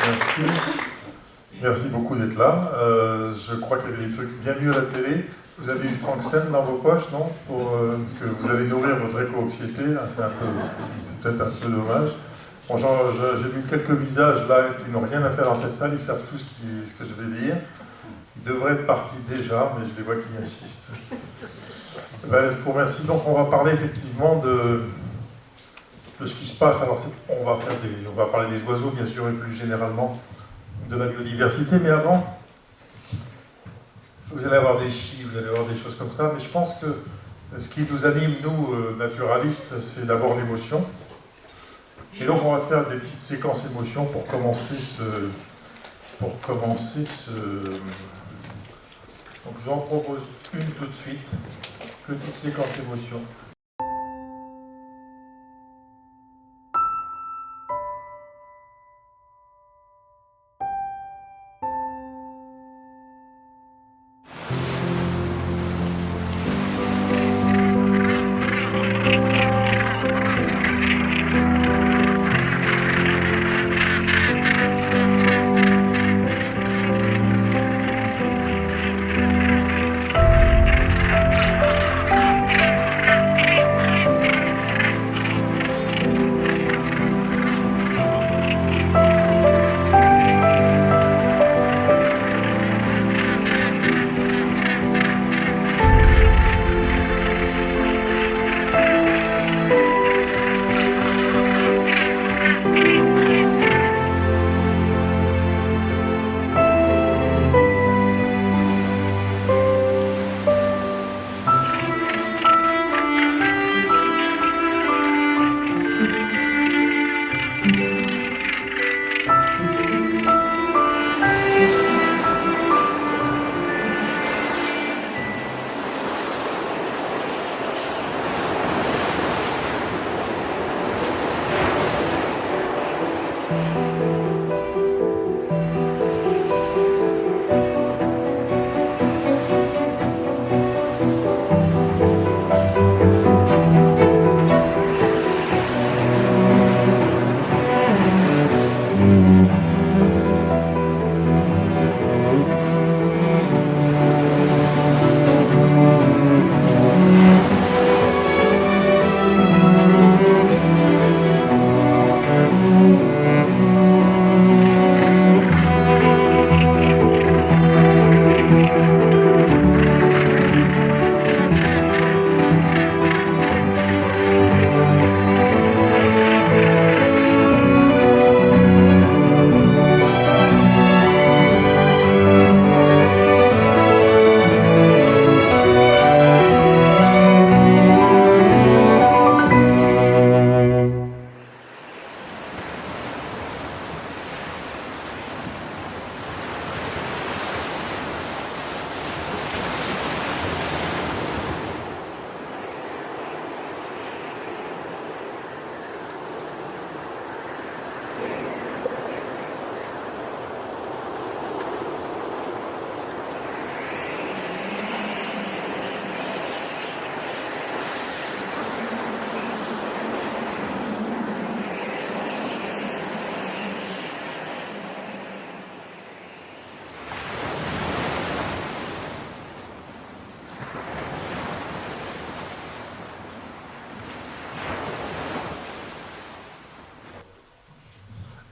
Merci. Merci beaucoup d'être là. Je crois qu'il y avait des trucs bien mieux à la télé. Vous avez eu Frank Sen dans vos poches, non? Parce que vous allez nourrir votre éco-anxiété, hein, c'est peut-être un peu dommage. Bon, j'ai vu quelques visages là qui n'ont rien à faire dans cette salle, ils savent tous ce que je vais dire. Ils devraient être partis déjà, mais je les vois qui insistent. Ben, je vous remercie. Donc on va parler effectivement de ce qui se passe. Alors on va parler des oiseaux bien sûr et plus généralement de la biodiversité, mais avant, vous allez avoir des chiffres, vous allez avoir des choses comme ça, mais je pense que ce qui nous anime, nous, naturalistes, c'est d'abord l'émotion. Et donc on va se faire des petites séquences émotions pour commencer ce... Donc je vous en propose une tout de suite, petite séquence émotion.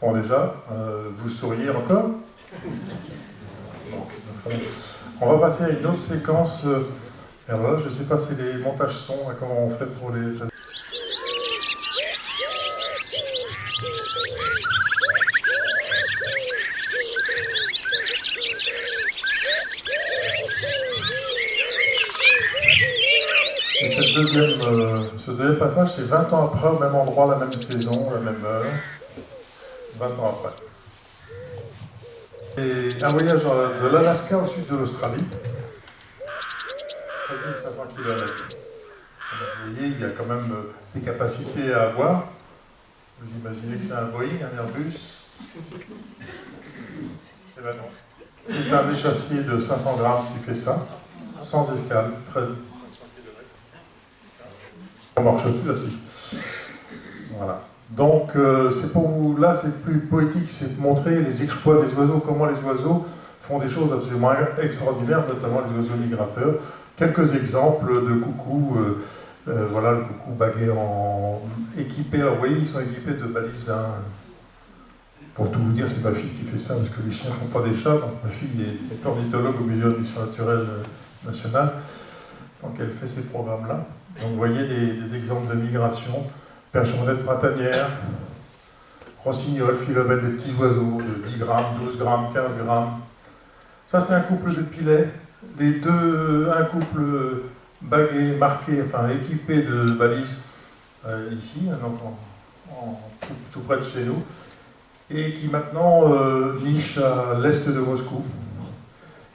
Bon déjà, vous souriez encore? On va passer à une autre séquence. Alors là, je ne sais pas si les montages son, comment on fait pour les... Et ce deuxième passage, c'est 20 ans après, au même endroit, la même saison, la même heure. 20 ans après. Et un voyage de l'Alaska au sud de l'Australie. 13 500 km. Vous voyez, il y a quand même des capacités à avoir. Vous imaginez que c'est un Boeing, un Airbus? Eh ben non. C'est un échassier de 500 grammes qui fait ça, sans escale, 13 km. On marche plus là-dessus. Voilà. Donc, là, c'est plus poétique, c'est de montrer les exploits des oiseaux, comment les oiseaux font des choses absolument extraordinaires, notamment les oiseaux migrateurs. Quelques exemples de coucous, voilà, le coucou baguet équipé, alors, vous voyez, ils sont équipés de balises. Hein. Pour tout vous dire, c'est ma fille qui fait ça, parce que les chiens ne font pas des chats, donc ma fille est ornithologue au Muséum de mission naturelle nationale, donc elle fait ces programmes-là. Donc vous voyez des exemples de migration. Percheronnette printanière, rossignol, philomètre, des petits oiseaux de 10 grammes, 12 grammes, 15 grammes. Ça, c'est un couple de pilets. Un couple baguet, marqué, enfin équipé de balises, ici, donc tout près de chez nous, et qui maintenant niche à l'est de Moscou.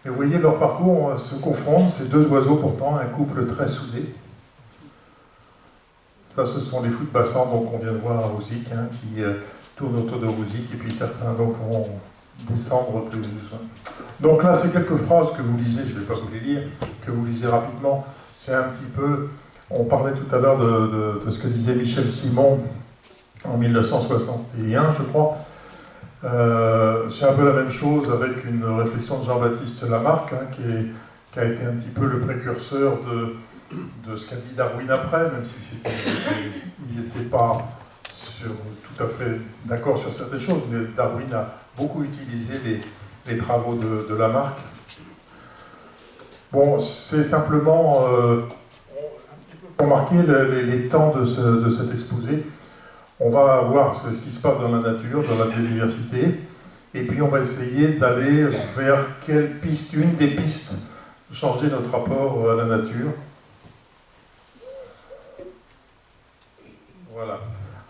Et vous voyez, leur parcours se confondent, ces deux oiseaux pourtant, un couple très soudé. Ça, ce sont les fous de bassin, donc on vient de voir à Rouzic, hein, qui tournent autour de Rouzic, et puis certains donc vont descendre plus. Donc là, c'est quelques phrases que vous lisez, je ne vais pas vous les lire, que vous lisez rapidement. C'est un petit peu, on parlait tout à l'heure de ce que disait Michel Simon en 1961, je crois. C'est un peu la même chose avec une réflexion de Jean-Baptiste Lamarck, hein, qui a été un petit peu le précurseur de ce qu'a dit Darwin après, même si il n'était pas tout à fait d'accord sur certaines choses, mais Darwin a beaucoup utilisé les travaux de Lamarck. Bon, c'est simplement pour marquer les temps de cet exposé. On va voir ce qui se passe dans la nature, dans la biodiversité, et puis on va essayer d'aller vers quelle piste, une des pistes, changer notre rapport à la nature. Voilà.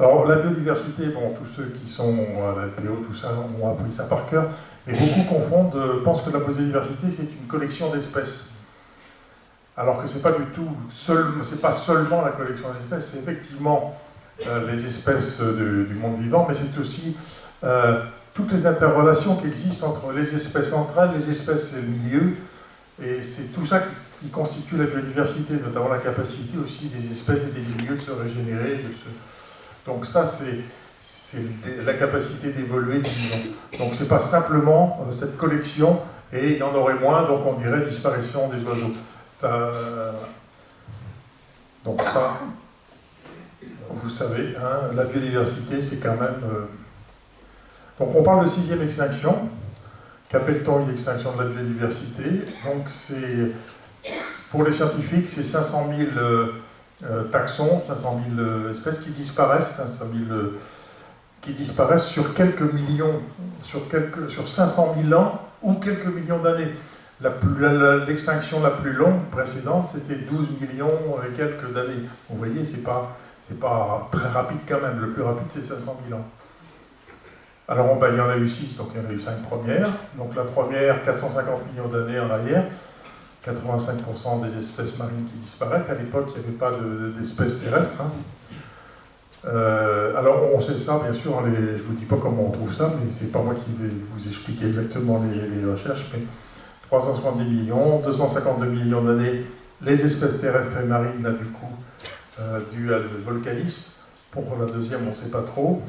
Alors la biodiversité, bon, tous ceux qui sont à la BO, tout ça, ont appris ça par cœur, mais beaucoup confondent, pensent que la biodiversité c'est une collection d'espèces. Alors que c'est pas du tout, c'est pas seulement la collection d'espèces, c'est effectivement les espèces du monde vivant, mais c'est aussi toutes les interrelations qui existent entre les espèces entre elles, les espèces et le milieu, et c'est tout ça qui constitue la biodiversité, notamment la capacité aussi des espèces et des milieux de se régénérer. Donc ça, c'est la capacité d'évoluer du vivant. Donc c'est pas simplement cette collection, et il y en aurait moins, donc on dirait disparition des oiseaux. Donc ça, vous savez, hein, la biodiversité, c'est quand même... Donc on parle de 6e extinction. Qu'appelle-t-on une extinction de la biodiversité? Donc c'est, pour les scientifiques, c'est 500 000 taxons, 500 000 espèces qui disparaissent, 500 000 qui disparaissent sur quelques millions, sur 500 000 ans ou quelques millions d'années. L'extinction la plus longue précédente, c'était 12 millions et quelques d'années. Vous voyez, c'est pas très rapide quand même. Le plus rapide, c'est 500 000 ans. Alors, il y en a eu 6, donc il y en a eu 5 premières. Donc la première, 450 millions d'années en arrière, 85% des espèces marines qui disparaissent. À l'époque, il n'y avait pas d'espèces terrestres. Hein. Alors, on sait ça, bien sûr, je ne vous dis pas comment on trouve ça, mais c'est pas moi qui vais vous expliquer exactement les recherches, mais 370 millions, 252 millions d'années, les espèces terrestres et marines, là, du coup, dues à le volcanisme. Pour la deuxième, on ne sait pas trop.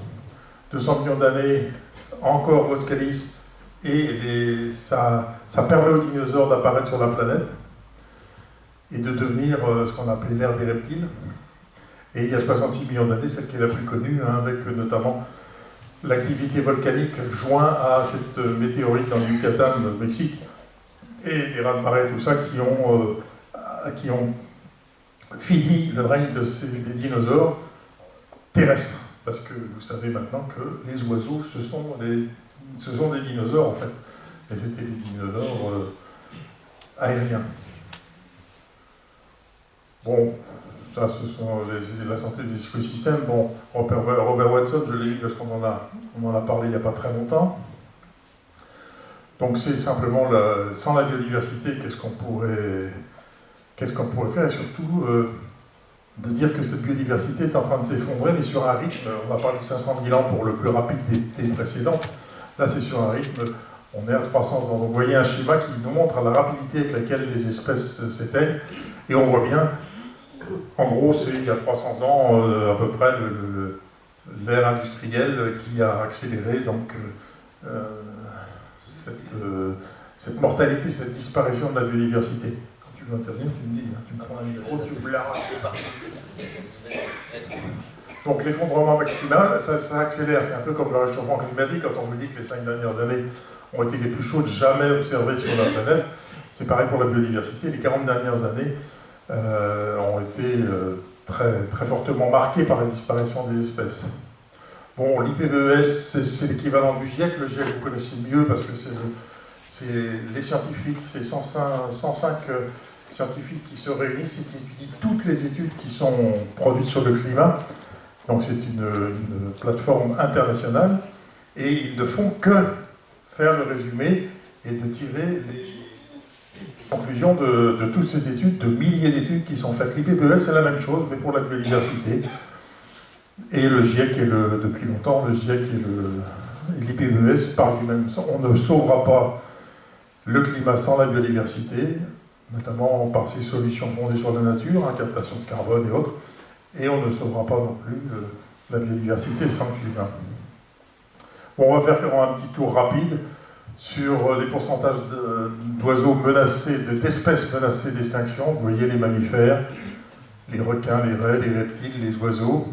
200 millions d'années, encore volcanisme, et ça permet aux dinosaures d'apparaître sur la planète et de devenir ce qu'on appelait l'ère des reptiles. Et il y a 66 millions d'années, celle qui est la plus connue, hein, avec notamment l'activité volcanique joint à cette météorite dans le Yucatan, au Mexique, et les raz-de-marée, tout ça, qui ont fini le règne des dinosaures terrestres. Parce que vous savez maintenant que les oiseaux, ce sont des dinosaures en fait. Et c'était des dinosaures aériens. Bon, ça ce sont la santé des écosystèmes. Bon, Robert Watson, je l'ai lu parce qu'on en a parlé il n'y a pas très longtemps. Donc c'est simplement, sans la biodiversité, qu'est-ce qu'on pourrait faire, et surtout de dire que cette biodiversité est en train de s'effondrer, mais sur un rythme, on va parler de 500 000 ans pour le plus rapide des précédentes, là c'est sur un rythme, on est à 300 ans. Donc vous voyez un schéma qui nous montre la rapidité avec laquelle les espèces s'éteignent, et on voit bien, en gros c'est il y a 300 ans à peu près l'ère industrielle qui a accéléré donc, cette mortalité, cette disparition de la biodiversité. Quand tu veux intervenir, tu me dis, hein, tu me prends un micro, tu me l'arraches. Donc l'effondrement maximal, ça accélère. C'est un peu comme le réchauffement climatique, quand on vous dit que les 5 dernières années ont été les plus chaudes jamais observées sur la planète. C'est pareil pour la biodiversité. Les 40 dernières années ont été très, très fortement marquées par la disparition des espèces. Bon, l'IPBES, c'est l'équivalent du GIEC. Le GIEC, vous connaissez mieux parce que c'est les scientifiques, c'est 105 scientifiques qui se réunissent et qui étudient toutes les études qui sont produites sur le climat. Donc c'est une plateforme internationale et ils ne font que faire le résumé et de tirer les conclusions de toutes ces études, de milliers d'études qui sont faites. L'IPBES, c'est la même chose, mais pour la biodiversité. Et le GIEC, depuis longtemps, le GIEC et l'IPBES parlent du même sens. On ne sauvera pas le climat sans la biodiversité, notamment par ces solutions fondées sur la nature, captation de carbone et autres. Et on ne sauvera pas non plus la biodiversité sans le climat. Bon, on va faire un petit tour rapide sur les pourcentages d'oiseaux menacés, d'espèces menacées d'extinction. Vous voyez les mammifères, les requins, les raies, les reptiles, les oiseaux.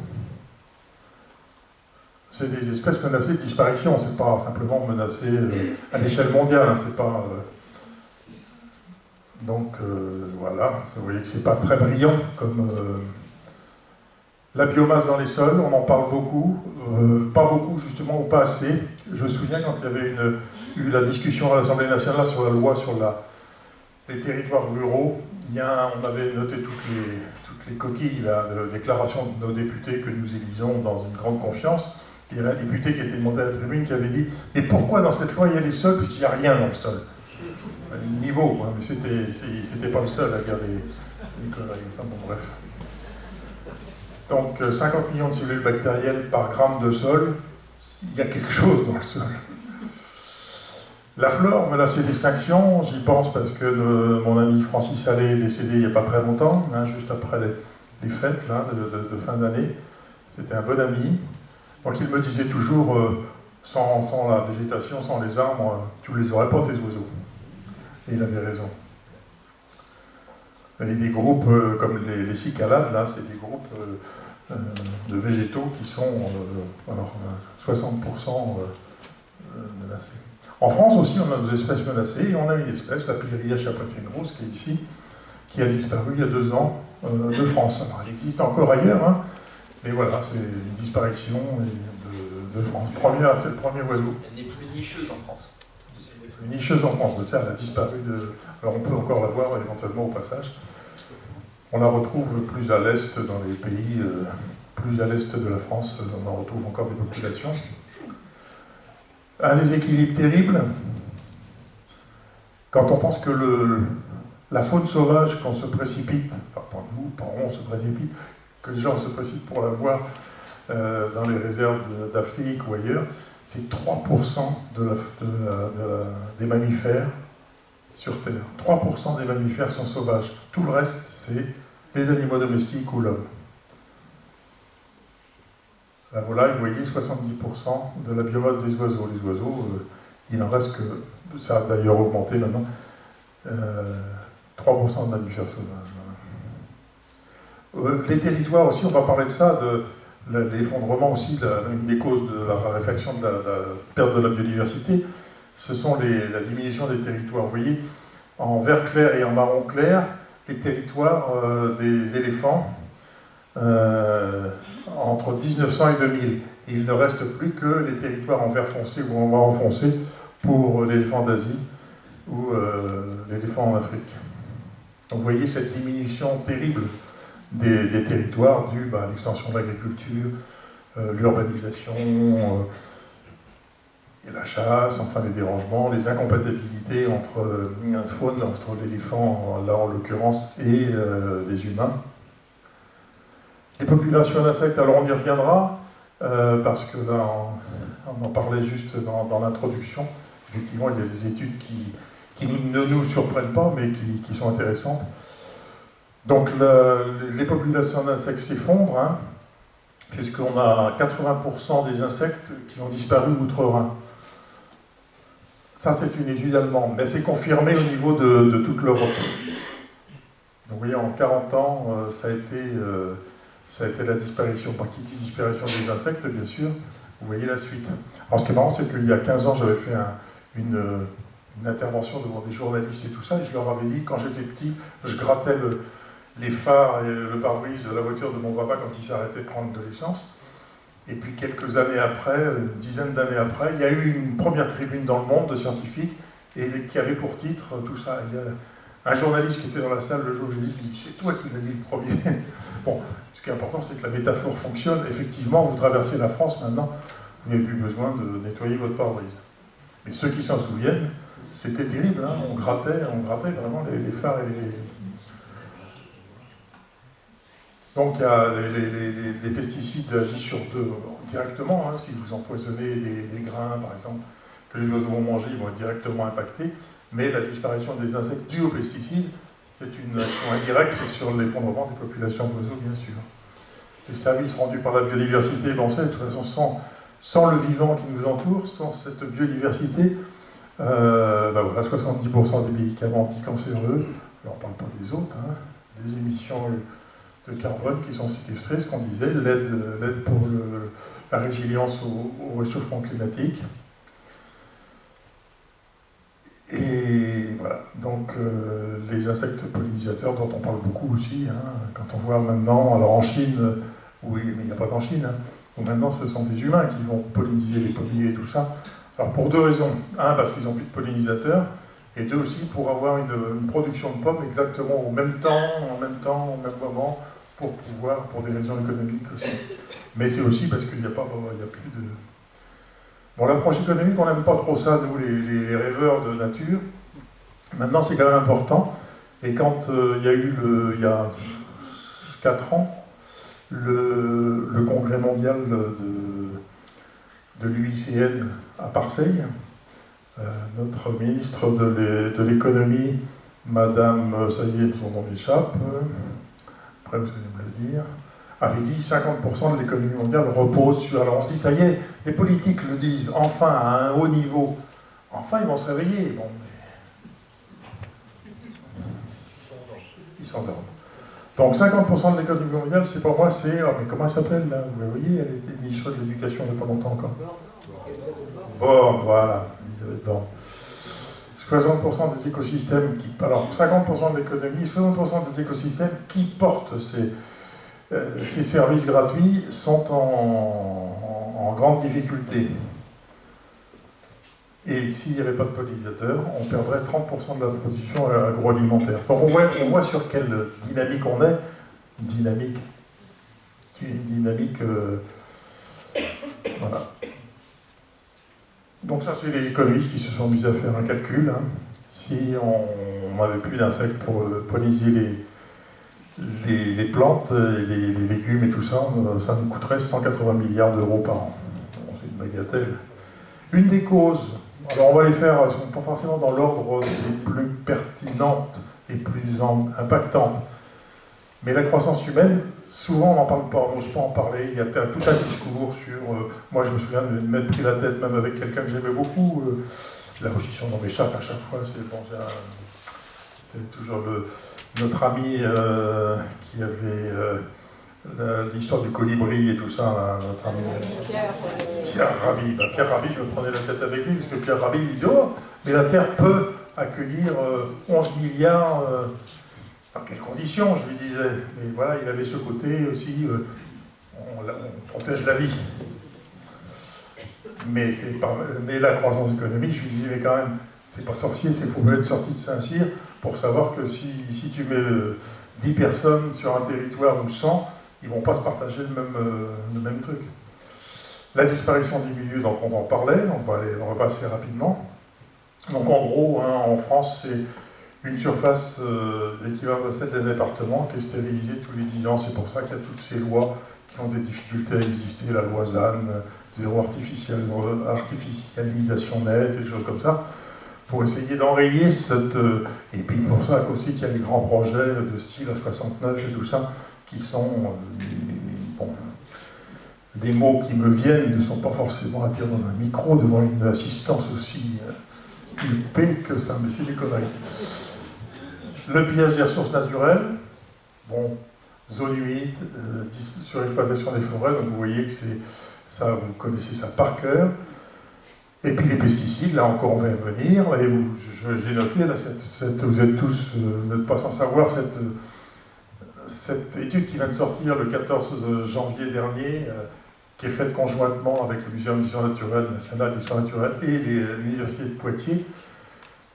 C'est des espèces menacées de disparition, c'est pas simplement menacées à l'échelle mondiale, hein, c'est pas... Donc voilà, vous voyez que c'est pas très brillant comme... La biomasse dans les sols, on en parle beaucoup, pas beaucoup justement ou pas assez. Je me souviens quand il y avait eu la discussion à l'Assemblée nationale sur la loi sur les territoires ruraux, on avait noté toutes les coquilles de déclarations de nos députés que nous élisons dans une grande confiance. Il y avait un député qui était monté à la tribune qui avait dit « Mais pourquoi dans cette loi il y a les sols puis il n'y a rien dans le sol ?» Niveau, quoi, mais c'était pas le seul à dire des conneries. Enfin bon, bref. Donc 50 millions de cellules bactériennes par gramme de sol, il y a quelque chose dans le sol. La flore menacée d'extinction, j'y pense parce que mon ami Francis Allais est décédé il n'y a pas très longtemps, hein, juste après les fêtes là, de fin d'année. C'était un bon ami. Donc il me disait toujours, sans la végétation, sans les arbres, tu ne les aurais pas tes oiseaux. Et il avait raison. Il y a des groupes comme les cicalades, là, c'est des groupes de végétaux qui sont 60% menacés. En France aussi, on a des espèces menacées, et on a une espèce, la pyrrhia chapotienne-rose, qui est ici, qui a disparu il y a 2 ans de France. Alors, elle existe encore ailleurs, hein, mais voilà, c'est une disparition de France. C'est le premier oiseau. Elle n'est plus nicheuse en France. Une nicheuse en France, ça, elle a disparu Alors on peut encore la voir éventuellement au passage. On la retrouve plus à l'est dans les pays, plus à l'est de la France, on en retrouve encore des populations. Un déséquilibre terrible, quand on pense que la faune sauvage, quand on se précipite, enfin pas nous, pas on se précipite, que les gens se précipitent pour la voir dans les réserves d'Afrique ou ailleurs, c'est 3% des mammifères sur Terre. 3% des mammifères sont sauvages. Tout le reste, c'est les animaux domestiques ou l'homme. La volaille, vous voyez, 70% de la biomasse des oiseaux. Les oiseaux, il en reste que, ça a d'ailleurs augmenté maintenant, 3% de mammifères sauvages. Voilà. Les territoires aussi, on va parler de ça, de l'effondrement aussi, une des causes de la raréfaction de la perte de la biodiversité, ce sont la diminution des territoires. Vous voyez, en vert clair et en marron clair, les territoires des éléphants entre 1900 et 2000. Et il ne reste plus que les territoires en vert foncé ou en marron foncé pour l'éléphant d'Asie ou l'éléphant en Afrique. Donc vous voyez cette diminution terrible des territoires due à l'extension de l'agriculture, l'urbanisation, et la chasse, enfin les dérangements, les incompatibilités entre une faune, entre l'éléphant, là en l'occurrence, et les humains. Les populations d'insectes, alors on y reviendra, parce que là, on en parlait juste dans l'introduction. Effectivement, il y a des études qui ne nous surprennent pas, mais qui sont intéressantes. Donc les populations d'insectes s'effondrent, hein, puisqu'on a 80% des insectes qui ont disparu outre-Rhin. Ça, c'est une étude allemande, mais c'est confirmé au niveau de toute l'Europe. Donc vous voyez, en 40 ans, ça a été la disparition, pas qui dit disparition des insectes, bien sûr, vous voyez la suite. Alors ce qui est marrant, c'est qu'il y a 15 ans, j'avais fait une intervention devant des journalistes et tout ça, et je leur avais dit, quand j'étais petit, je grattais les phares et le pare-brise de la voiture de mon papa quand il s'arrêtait de prendre de l'essence. Et puis quelques années après, une dizaine d'années après, il y a eu une première tribune dans le monde de scientifiques et qui avait pour titre tout ça. Il y a un journaliste qui était dans la salle le jour où je lui ai dit, c'est toi qui l'as dit le premier. Bon, ce qui est important, c'est que la métaphore fonctionne. Effectivement, vous traversez la France maintenant, vous n'avez plus besoin de nettoyer votre pare-brise. Mais ceux qui s'en souviennent, c'était terrible, hein, on grattait vraiment les phares et les... Donc il y a les pesticides agissent sur directement, hein, si vous empoisonnez des grains par exemple, que les oiseaux vont manger, ils vont être directement impactés, mais la disparition des insectes dus aux pesticides, c'est une action indirecte sur l'effondrement des populations d'oiseaux, bien sûr. Les services rendus par la biodiversité, bon, c'est de toute façon sans le vivant qui nous entoure, sans cette biodiversité, ben voilà, 70% des médicaments anticancéreux, alors on ne parle pas des autres, hein, des émissions de carbone qui sont séquestrées, ce qu'on disait, l'aide pour la résilience au réchauffement climatique. Et voilà, donc les insectes pollinisateurs dont on parle beaucoup aussi, hein, quand on voit maintenant, alors en Chine, oui, mais il n'y a pas qu'en Chine, hein, où maintenant ce sont des humains qui vont polliniser les pommiers et tout ça. Alors pour deux raisons. Un, parce qu'ils n'ont plus de pollinisateurs, et deux aussi pour avoir une production de pommes exactement au même temps, au même moment, pour des raisons économiques aussi. Mais c'est aussi parce qu'il n'y a plus de... Bon, l'approche économique, on n'aime pas trop ça, nous, les rêveurs de nature. Maintenant, c'est quand même important. Et quand il y a eu, il y a 4 ans, le congrès mondial de l'UICN à Marseille, notre ministre de l'économie, Madame, ça y est, son nom m'échappe, après vous allez me le dire, avait dit 50% de l'économie mondiale repose sur... Alors on se dit, ça y est, les politiques le disent, enfin, à un haut niveau. Enfin, ils vont se réveiller. Bon, mais... Ils s'endorment. Donc 50% de l'économie mondiale, c'est pour moi, c'est... Oh, mais comment elle s'appelle, là? Vous voyez, elle était ministre de l'Éducation il n'y a pas longtemps encore. Borne, voilà, Elisabeth Borne. 60% des écosystèmes qui... Alors, 50% de l'économie, 60% des écosystèmes qui portent ces services gratuits sont en grande difficulté. Et s'il n'y avait pas de pollinisateurs, on perdrait 30% de la production agroalimentaire. Donc on voit sur quelle dynamique on est. Une dynamique... voilà. Donc ça, c'est les économistes qui se sont mis à faire un calcul. Hein. Si on n'avait plus d'insectes pour polliniser les plantes, les légumes et tout ça, ça nous coûterait 180 milliards d'euros par an. Bon, c'est une bagatelle. Une des causes, alors on va les faire, elles ne sont pas forcément dans l'ordre des plus pertinentes et plus impactantes. Mais la croissance humaine, souvent on n'en parle pas, on n'ose pas en parler. Il y a tout un discours sur... moi je me souviens de m'être pris la tête même avec quelqu'un que j'aimais beaucoup. La position dans mes chattes à chaque fois, c'est toujours notre ami qui avait l'histoire du colibri et tout ça, là, notre ami Pierre Rabhi. Pierre Rabhi, je me prenais la tête avec lui, parce que Pierre Rabhi, il dit « Oh, mais la Terre peut accueillir 11 milliards... dans quelles conditions, je lui disais. Mais voilà, il avait ce côté aussi, on protège la vie. Mais la croissance économique, je lui disais, mais quand même, c'est pas sorcier, il faut être sorti de Saint-Cyr pour savoir que si tu mets 10 personnes sur un territoire ou 100, ils ne vont pas se partager le même truc. La disparition des milieux, donc on en parlait, on va passer rapidement. Donc en gros, hein, en France, c'est une surface équivalente à celle d'un département qui est stérilisée tous les 10 ans. C'est pour ça qu'il y a toutes ces lois qui ont des difficultés à exister, la loi ZAN, zéro artificialisation nette, et des choses comme ça, pour essayer d'enrayer cette... et puis pour ça aussi qu'il y a les grands projets de style à 69 et tout ça, qui sont... bon. les mots qui me viennent ne sont pas forcément à dire dans un micro devant une assistance aussi huppée que ça, mais c'est des conneries. Le pillage des ressources naturelles, bon, zone humide, surexploitation des forêts, donc vous voyez que c'est ça, vous connaissez ça par cœur. Et puis les pesticides, là encore on va y venir, et j'ai noté, là, vous êtes tous, vous n'êtes pas sans savoir, cette étude qui vient de sortir le 14 janvier dernier, qui est faite conjointement avec le Muséum d'histoire naturelle, national d'histoire naturelle et l'Université de Poitiers.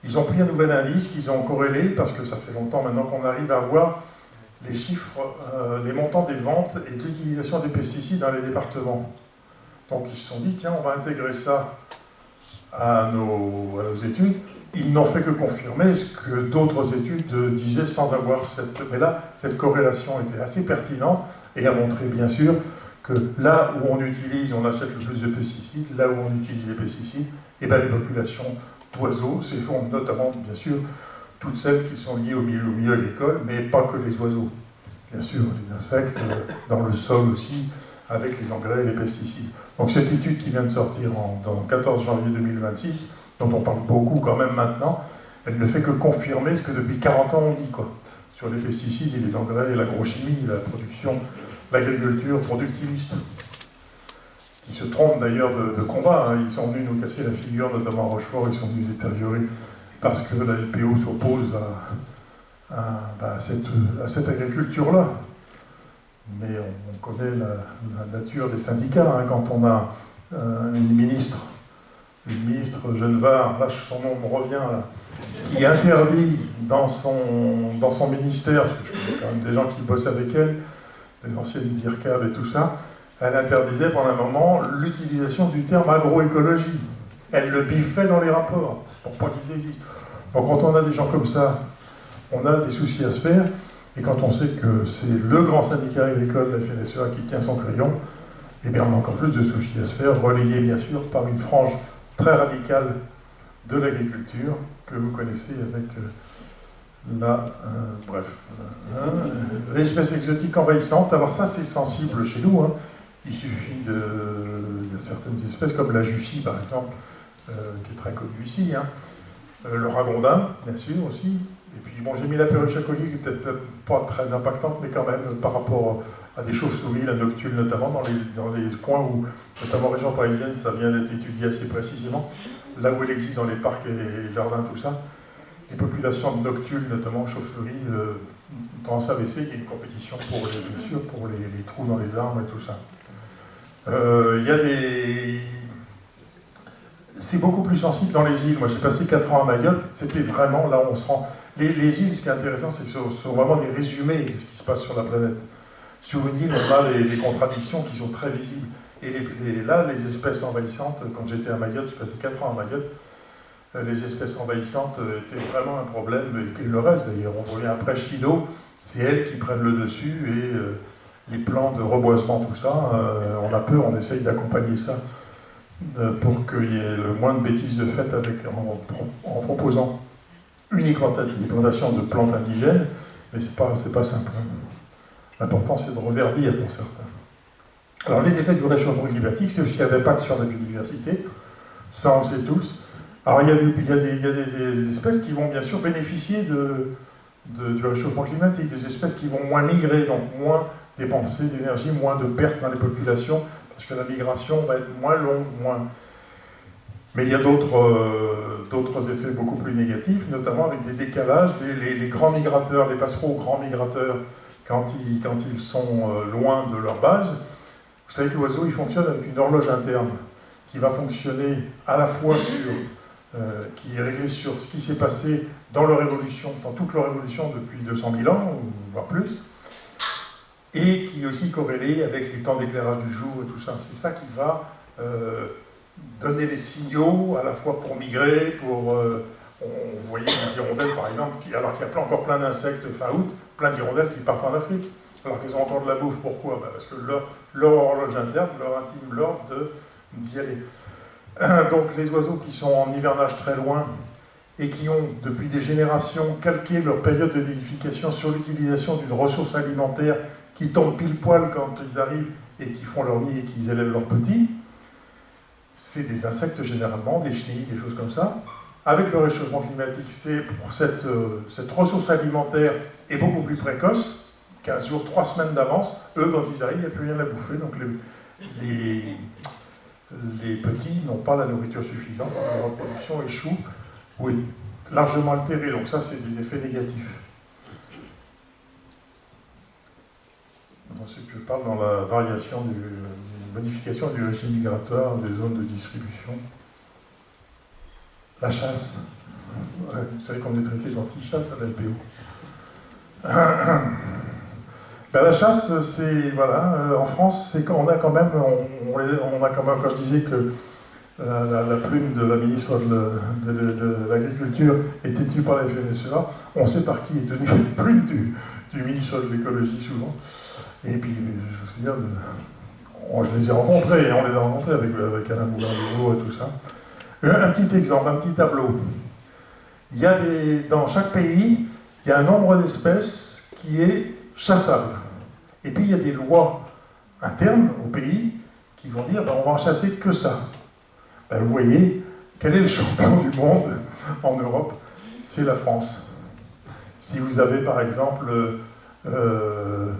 Ils ont pris un nouvel indice qu'ils ont corrélé, parce que ça fait longtemps maintenant qu'on arrive à voir les chiffres, les montants des ventes et de l'utilisation des pesticides dans les départements. Donc ils se sont dit, tiens, on va intégrer ça à nos études. Ils n'ont fait que confirmer ce que d'autres études disaient sans avoir cette... Mais là, cette corrélation était assez pertinente et a montré, bien sûr, que là où on achète le plus de pesticides, là où on utilise les pesticides, et bien les populations d'oiseaux s'effondrent, notamment, bien sûr, toutes celles qui sont liées au milieu agricole, mais pas que les oiseaux. Bien sûr, les insectes, dans le sol aussi, avec les engrais et les pesticides. Donc cette étude qui vient de sortir dans le 14 janvier 2026, dont on parle beaucoup quand même maintenant, elle ne fait que confirmer ce que depuis 40 ans on dit, quoi, sur les pesticides et les engrais et l'agrochimie, la production, l'agriculture productiviste, qui se trompent d'ailleurs de combat. Hein. Ils sont venus nous casser la figure, notamment à Rochefort, ils sont venus détériorer parce que la LPO s'oppose à cette agriculture-là. Mais on connaît la nature des syndicats. Hein. Quand on a une ministre Genevard, là son nom me revient, là, qui interdit dans son ministère, parce que je connais quand même des gens qui bossent avec elle, les anciennes DIRCAB et tout ça, elle interdisait pendant un moment l'utilisation du terme agroécologie. Elle le biffait dans les rapports, pour pas qu'ils existent. Donc quand on a des gens comme ça, on a des soucis à se faire, et quand on sait que c'est le grand syndicat agricole, la FNSEA, qui tient son crayon, eh bien on a encore plus de soucis à se faire, relayés bien sûr par une frange très radicale de l'agriculture, que vous connaissez avec les espèces exotiques envahissantes. Alors ça c'est sensible chez nous, hein. Il suffit il y a certaines espèces comme la Jussie par exemple, qui est très connue ici, hein. Le ragondin bien sûr aussi, et puis bon, j'ai mis la perruche à collier qui est peut-être pas très impactante, mais quand même par rapport à des chauves-souris, la noctule notamment, dans les coins où, notamment en région parisienne, ça vient d'être étudié assez précisément, là où elle existe dans les parcs et les jardins, tout ça. Les populations de noctules, notamment chauves-souris, ont tendance à baisser. Il y a une compétition pour les trous dans les arbres et tout ça. Il y a des... C'est beaucoup plus sensible dans les îles. Moi, j'ai passé 4 ans à Mayotte. C'était vraiment là où on se rend... Les îles, ce qui est intéressant, c'est que ce sont vraiment des résumés de ce qui se passe sur la planète. Sur une île, on a les contradictions qui sont très visibles. Et là, les espèces envahissantes, quand j'étais à Mayotte, j'ai passé 4 ans à Mayotte, les espèces envahissantes étaient vraiment un problème, et le reste d'ailleurs. On revient après Chido, c'est elles qui prennent le dessus, et les plans de reboisement, tout ça, on a peur, on essaye d'accompagner ça pour qu'il y ait le moins de bêtises de fait en proposant uniquement des plantations de plantes indigènes, mais c'est pas simple. L'important c'est de reverdir pour certains. Alors les effets du réchauffement climatique, c'est aussi un impact sur la biodiversité, ça on le sait tous. Alors il y a des espèces qui vont bien sûr bénéficier du réchauffement climatique, des espèces qui vont moins migrer, donc moins dépenser d'énergie, moins de pertes dans les populations, parce que la migration va être moins longue, Mais il y a d'autres effets beaucoup plus négatifs, notamment avec des décalages. Les grands migrateurs, les passereaux grands migrateurs, quand ils sont loin de leur base, vous savez que l'oiseau il fonctionne avec une horloge interne qui va fonctionner à la fois qui est réglée sur ce qui s'est passé dans leur évolution, dans toute leur évolution depuis 200 000 ans, voire plus, et qui est aussi corrélée avec les temps d'éclairage du jour et tout ça. C'est ça qui va donner des signaux, à la fois pour migrer, vous voyez des hirondelles par exemple, alors qu'il y a encore plein d'insectes fin août, plein d'hirondelles qui partent en Afrique, alors qu'ils ont encore de la bouffe. Pourquoi? Parce que leur horloge interne leur intime l'ordre d'y aller. Donc les oiseaux qui sont en hivernage très loin et qui ont depuis des générations calqué leur période de nidification sur l'utilisation d'une ressource alimentaire qui tombe pile poil quand ils arrivent et qui font leur nid et qui élèvent leurs petits, c'est des insectes généralement, des chenilles, des choses comme ça. Avec le réchauffement climatique, cette ressource alimentaire est beaucoup plus précoce, 15 jours, 3 semaines d'avance. Eux, quand ils arrivent, il n'y a plus rien à bouffer, donc les petits n'ont pas la nourriture suffisante, leur reproduction échoue ou est largement altérée, donc ça, c'est des effets négatifs. Ensuite, je parle dans la modification du régime migratoire des zones de distribution. La chasse. Ouais, vous savez qu'on est traité d'anti-chasse à la LPO. Ben, la chasse, c'est, voilà, en France, c'est on a quand même, quand je disais que la plume de la ministre de l'Agriculture était tenue par la FNSEA, on sait par qui est tenue la plume du ministre de l'Écologie souvent. Et puis, je veux dire, je les ai rencontrés, on les a rencontrés avec Alain Moulin-Dureau et tout ça. Un petit exemple, un petit tableau. Dans chaque pays, il y a un nombre d'espèces qui est chassable. Et puis il y a des lois internes au pays qui vont dire on va en chasser que ça. Ben, vous voyez, quel est le champion du monde en Europe? C'est la France. Si vous avez par exemple le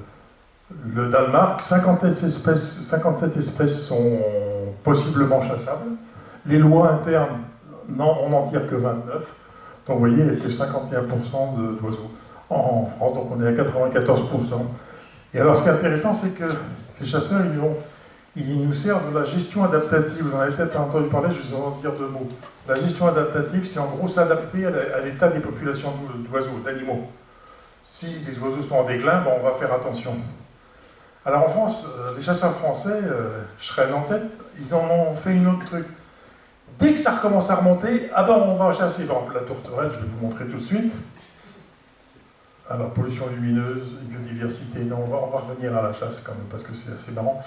Danemark, 57 espèces sont possiblement chassables. Les lois internes, non, on n'en tire que 29. Donc vous voyez, il n'y a que 51% d'oiseaux en France, donc on est à 94%. Et alors ce qui est intéressant, c'est que les chasseurs, ils nous servent de la gestion adaptative. Vous en avez peut-être entendu parler, je vais en dire 2 mots. La gestion adaptative, c'est en gros s'adapter à l'état des populations d'oiseaux, d'animaux. Si les oiseaux sont en déclin, ben, on va faire attention. Alors en France, les chasseurs français, je serais en tête, ils en ont fait une autre truc. Dès que ça recommence à remonter, ah ben on va chasser. Par exemple, la tourterelle, je vais vous montrer tout de suite. Alors, pollution lumineuse, biodiversité, non, on va revenir à la chasse quand même, parce que c'est assez marrant.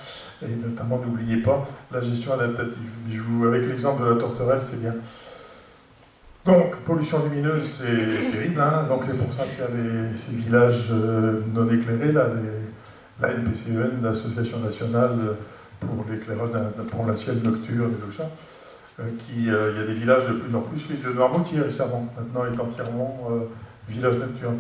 Et notamment, n'oubliez pas la gestion adaptative. Avec l'exemple de la tourterelle, c'est bien. Donc, pollution lumineuse, c'est terrible, hein. Donc c'est pour ça qu'il y a ces villages non éclairés, là, la NPCEN, l'Association nationale pour l'éclairage, pour la ciel nocturne et tout ça. Il y a des villages de plus en plus, celui de Noirmoutier récemment, maintenant est entièrement village nocturne.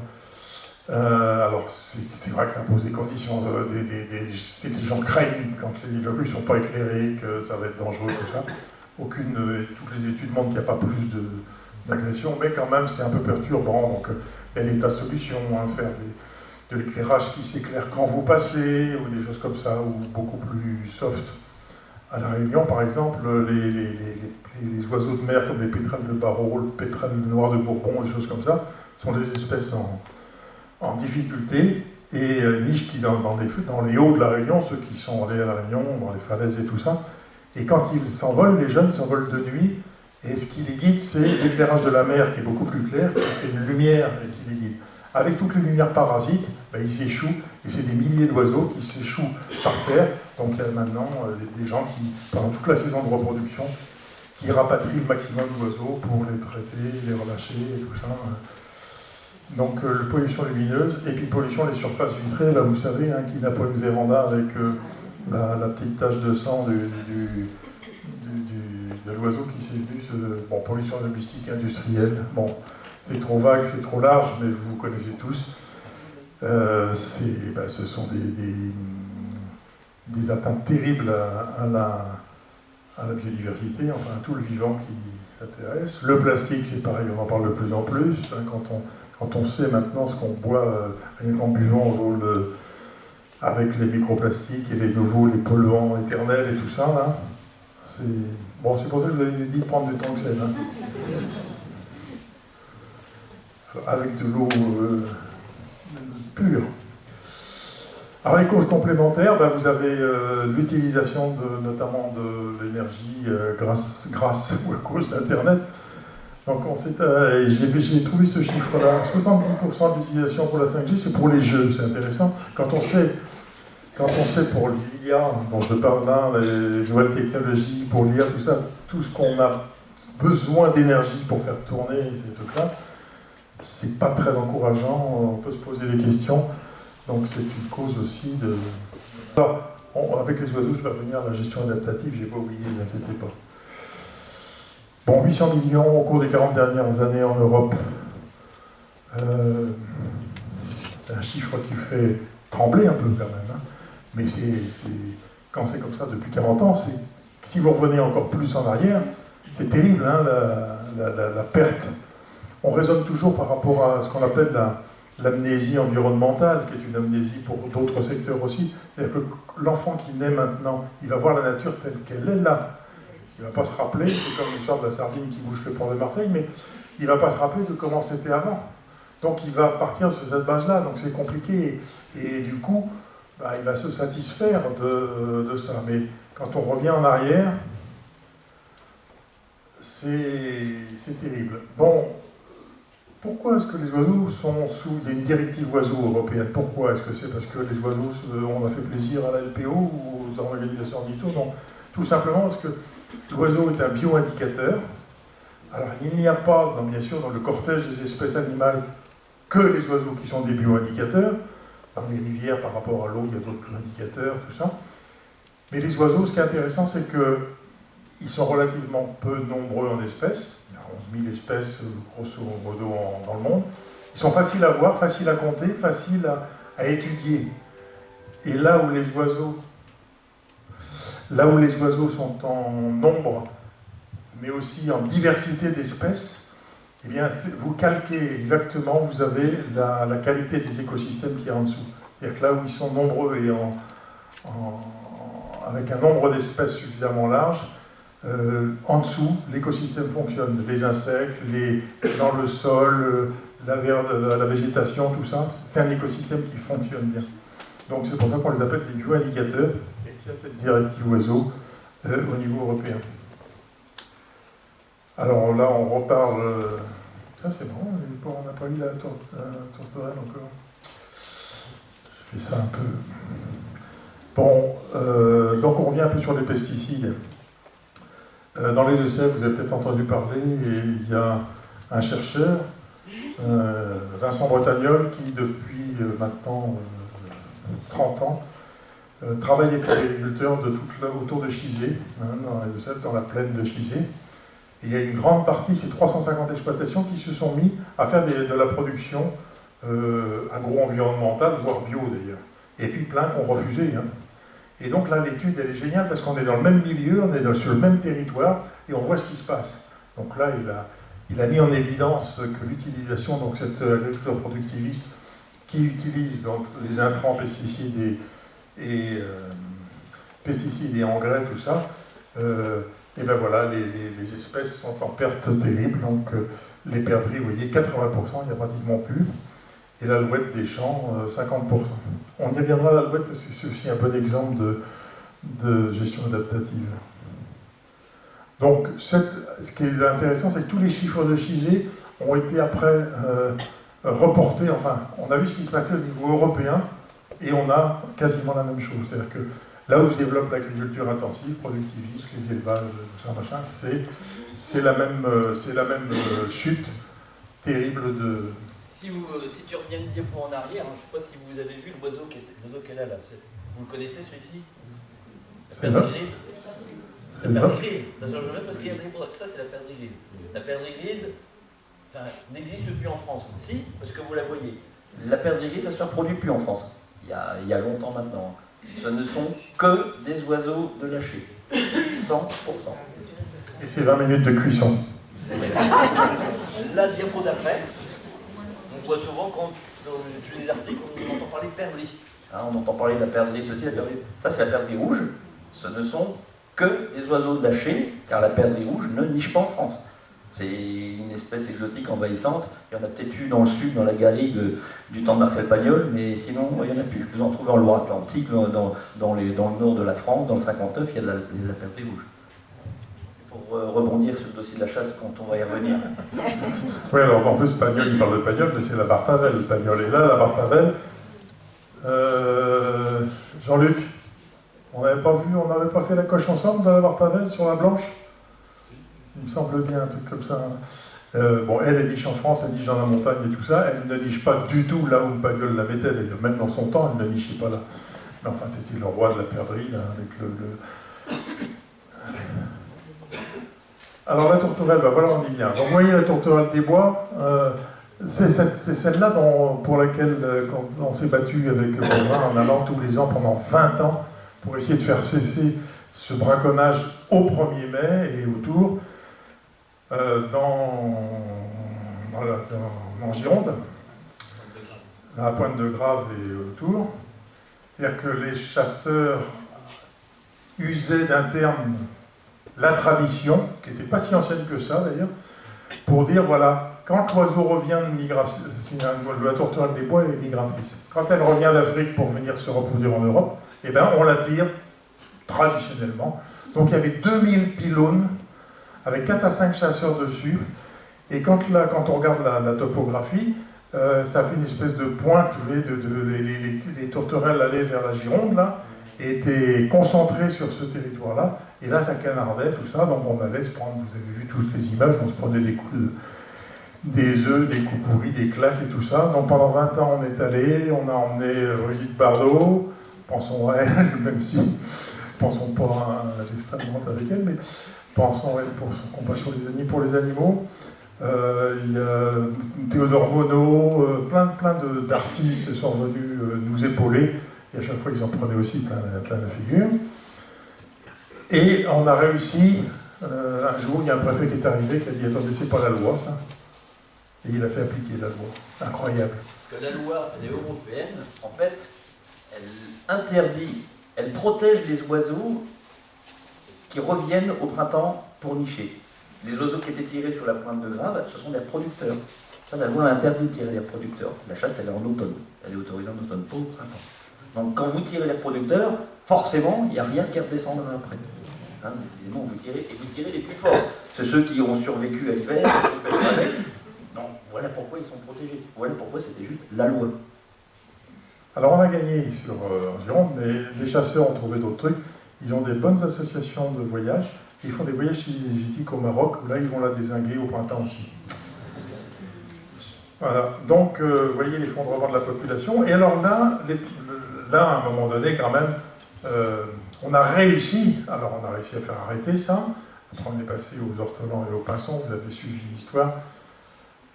Alors c'est vrai que ça pose des conditions, des gens craignent quand les rues ne sont pas éclairées, que ça va être dangereux, tout ça. Toutes les études montrent qu'il n'y a pas plus d'agression, mais quand même c'est un peu perturbant, donc il y a des tas de solutions, hein, faire de l'éclairage qui s'éclaire quand vous passez, ou des choses comme ça, ou beaucoup plus soft. À La Réunion, par exemple, les oiseaux de mer comme les pétrels de Barreau, le pétrel noir de Bourbon, des choses comme ça, sont des espèces en difficulté, et niche qui dans les hauts de La Réunion, ceux qui sont allés à La Réunion, dans les falaises et tout ça, et quand ils s'envolent, les jeunes s'envolent de nuit, et ce qui les guide, c'est l'éclairage de la mer qui est beaucoup plus clair, qui fait une lumière et qui les guide. Avec toutes les lumières parasites, ben, ils s'échouent, et c'est des milliers d'oiseaux qui s'échouent par terre. Donc il y a maintenant des gens qui, pendant toute la saison de reproduction, qui rapatrient le maximum d'oiseaux pour les traiter, les relâcher et tout ça. Donc pollution lumineuse, et puis pollution des surfaces vitrées, là vous savez, hein, qui n'a pas une véranda avec la petite tache de sang de l'oiseau qui s'est vu. Bon, pollution domestique industrielle, bon, c'est trop vague, c'est trop large, mais vous connaissez tous. Ce sont des atteintes terribles à la biodiversité, enfin à tout le vivant qui s'intéresse. Le plastique, c'est pareil, on en parle de plus en plus. Hein, quand on sait maintenant ce qu'on boit, rien qu'en buvant avec les microplastiques et les polluants éternels et tout ça, là, c'est pour ça que je vous avais dit de prendre du Tongsen. Hein. Avec de l'eau pure. Alors les causes complémentaires, ben, vous avez l'utilisation notamment de l'énergie grâce ou à cause d'Internet. Donc j'ai trouvé ce chiffre-là, 70% de l'utilisation pour la 5G, c'est pour les jeux, c'est intéressant. Quand on sait pour l'IA, dont je parle là, les nouvelles technologies, pour l'IA, tout ça, tout ce qu'on a besoin d'énergie pour faire tourner ces trucs-là, c'est pas très encourageant, on peut se poser des questions, donc c'est une cause aussi de... Alors, Avec les oiseaux, je vais revenir à la gestion adaptative, j'ai pas oublié, ne vous inquiétez pas. Bon, 800 millions au cours des 40 dernières années en Europe. C'est un chiffre qui fait trembler un peu quand même. Hein. Mais quand c'est comme ça depuis 40 ans, si vous revenez encore plus en arrière, c'est terrible, hein, la perte. On raisonne toujours par rapport à ce qu'on appelle l'amnésie environnementale, qui est une amnésie pour d'autres secteurs aussi. C'est-à-dire que l'enfant qui naît maintenant, il va voir la nature telle qu'elle est là. Il ne va pas se rappeler, c'est comme l'histoire de la sardine qui bouge le port de Marseille, mais il ne va pas se rappeler de comment c'était avant. Donc il va partir sur cette base-là, donc c'est compliqué. Et du coup, il va se satisfaire de ça. Mais quand on revient en arrière, c'est terrible. Bon, pourquoi est-ce que les oiseaux sont sous... Il y a une directive oiseaux européenne. Pourquoi? Est-ce que c'est parce que les oiseaux, on a fait plaisir à la LPO ou aux organisations ornithos? Non. Tout simplement parce que l'oiseau est un bio-indicateur. Alors, il n'y a pas, bien sûr, dans le cortège des espèces animales, que les oiseaux qui sont des bio-indicateurs. Dans les rivières, par rapport à l'eau, il y a d'autres indicateurs, tout ça. Mais les oiseaux, ce qui est intéressant, c'est qu'ils sont relativement peu nombreux en espèces. Il y a 11 000 espèces, grosso modo, dans le monde. Ils sont faciles à voir, faciles à compter, faciles à étudier. Et là où les oiseaux sont en nombre, mais aussi en diversité d'espèces, eh bien, vous calquez exactement, vous avez la qualité des écosystèmes qui est en dessous. C'est-à-dire que là où ils sont nombreux et avec un nombre d'espèces suffisamment large, en dessous, l'écosystème fonctionne. Les insectes, dans le sol, la végétation, tout ça, c'est un écosystème qui fonctionne bien. Donc c'est pour ça qu'on les appelle des bio-indicateurs et qu'il y a cette directive oiseaux au niveau européen. Alors là, on reparle. Ça, c'est bon, on n'a pas eu la tourterelle encore. Je fais ça un peu. Bon, donc on revient un peu sur les pesticides. Dans les Deux-Sèvres, vous avez peut-être entendu parler, et il y a un chercheur, Vincent Bretagnol, qui depuis maintenant 30 ans travaille avec les agriculteurs autour de Chizé, dans les Deux-Sèvres, dans la plaine de Chizé. Et il y a une grande partie, c'est 350 exploitations qui se sont mis à faire de la production agro-environnementale, voire bio d'ailleurs. Et puis plein qui ont refusé. Hein. Et donc là, l'étude, elle est géniale parce qu'on est dans le même milieu, on est sur le même territoire et on voit ce qui se passe. Donc là, il a mis en évidence que l'utilisation, donc cette agriculture productiviste qui utilise donc, les intrants, pesticides et engrais, tout ça, et bien voilà, les espèces sont en perte terrible. Donc les perdrix, vous voyez, 80%, il n'y a pratiquement plus. Et l'alouette des champs, 50%. On y reviendra à l'alouette parce que c'est aussi un bon exemple de gestion adaptative. Donc, ce qui est intéressant, c'est que tous les chiffres de Chizé ont été après reportés. Enfin, on a vu ce qui se passait au niveau européen et on a quasiment la même chose. C'est-à-dire que là où se développe l'agriculture intensive, productiviste, les élevages, tout ça, machin, c'est la même chute terrible de... Si tu reviens une diapo en arrière, hein, je ne sais pas si vous avez vu l'oiseau qui est là, vous le connaissez celui-ci? La perdrix grise. La perdrix grise. Parce qu'il y a des ça, c'est la perdrix grise. La perdrix grise n'existe plus en France. Si, parce que vous la voyez. La perdrix grise, ça ne se reproduit plus en France. Il y a longtemps maintenant. Ce ne sont que des oiseaux de lâcher. 100%. Et c'est 20 minutes de cuisson. La diapo d'après. On voit souvent quand on utilise des articles, on entend parler de perdrix. Hein, on entend parler de la perdrix, ceci, la perdrix. Ça, c'est la perdrix rouge. Ce ne sont que des oiseaux lâchés, car la perdrix rouge ne niche pas en France. C'est une espèce exotique envahissante. Il y en a peut-être eu dans le sud, dans la galerie du temps de Marcel Pagnol, mais sinon, il n'y en a plus. Vous en trouvez en Loire-Atlantique, dans le nord de la France, dans le 59, il y a de la perdrix rouge. Pour rebondir sur le dossier de la chasse quand on va y revenir. Oui, alors en plus, Pagnol, il parle de Pagnol, mais c'est la Bartavelle, Pagnol. Et là, la Bartavelle, Jean-Luc, on n'avait pas fait la coche ensemble dans la Bartavelle, sur la Blanche? Il me semble bien, un truc comme ça. Bon, elle niche en France, elle niche dans la montagne et tout ça. Elle ne niche pas du tout là où Pagnol la mettait, même dans son temps, elle ne nichait pas là. Mais enfin, c'était le roi de la perdrix, là, avec Alors la tourterelle, ben voilà, on y vient. Donc vous voyez la tourterelle des bois, c'est celle-là pour laquelle on s'est battu avec Baudouin en allant tous les ans pendant 20 ans pour essayer de faire cesser ce braconnage au 1er mai et autour en Gironde, à la pointe de Grave et autour. C'est-à-dire que les chasseurs usaient d'un terme, la tradition, qui n'était pas si ancienne que ça d'ailleurs, pour dire voilà, quand l'oiseau revient de migration, la tourterelle des bois est migratrice. Quand elle revient d'Afrique pour venir se reproduire en Europe, eh ben, on la tire traditionnellement. Donc il y avait 2000 pylônes avec 4 à 5 chasseurs dessus. Et quand on regarde la topographie, ça fait une espèce de pointe. Vous voyez, les tourterelles allaient vers la Gironde, là, et étaient concentrées sur ce territoire-là. Et là, ça canardait, tout ça. Donc on allait se prendre, vous avez vu toutes les images, on se prenait des œufs, des coucouris, des claques et tout ça. Donc pendant 20 ans, on est allé, on a emmené Brigitte Bardot, pensons à elle, même si, pensons pas à l'extrême droite avec elle, mais pensons à elle pour son compassion pour les animaux. Il y a Théodore Monod, plein d'artistes sont venus nous épauler, et à chaque fois ils en prenaient aussi plein la figure. Et on a réussi, un jour, il y a un préfet qui est arrivé qui a dit « Attendez, c'est pas la loi, ça ». Et il a fait appliquer la loi. Incroyable. Parce que la loi, elle est européenne, en fait, elle interdit, elle protège les oiseaux qui reviennent au printemps pour nicher. Les oiseaux qui étaient tirés sur la pointe de Grave, ce sont des reproducteurs. Ça, la loi interdit de tirer les reproducteurs. La chasse, elle est en automne. Elle est autorisée en automne, pas au printemps. Donc quand vous tirez les reproducteurs, forcément, il n'y a rien qui redescendra après. Hein, évidemment, vous tirez les plus forts. C'est ceux qui ont survécu à l'hiver, donc voilà pourquoi ils sont protégés. Voilà pourquoi c'était juste la loi. Alors on a gagné en Gironde, mais les chasseurs ont trouvé d'autres trucs. Ils ont des bonnes associations de voyage. Ils font des voyages synergétiques au Maroc, où là ils vont la dézinguer au printemps aussi. Voilà, donc vous voyez l'effondrement de la population. Et alors là, à un moment donné, quand même, on a réussi à faire arrêter ça. Après on est passé aux ortolans et aux pinsons, vous avez suivi l'histoire.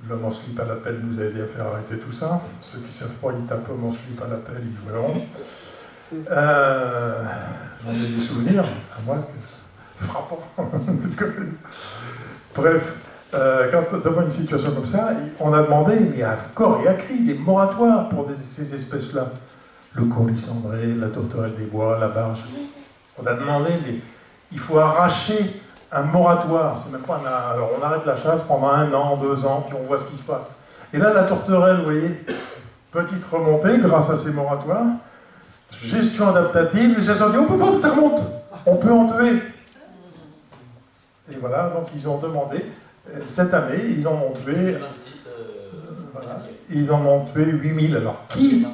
L'homme en slip à la pelle nous a aidé à faire arrêter tout ça. Ceux qui ne savent pas, ils tapent l'homme en slip à la pelle, ils verront. J'en ai des souvenirs, à moi, frappant. Bref, quand devant une situation comme ça, on a demandé, mais à corps et à cri, des moratoires pour ces espèces-là. Le courlis cendré, la tourterelle des bois, la barge. On a demandé, mais il faut arracher un moratoire. C'est même pas alors on arrête la chasse pendant 1 an, 2 ans, puis on voit ce qui se passe. Et là, la tourterelle, vous voyez, petite remontée grâce à ces moratoires. Gestion adaptative, les chasseurs disent on peut pas, ça remonte, on peut en tuer. Et voilà, donc ils ont demandé, cette année, ils en ont tué. 26, voilà, ils en ont tué 8000. Alors qui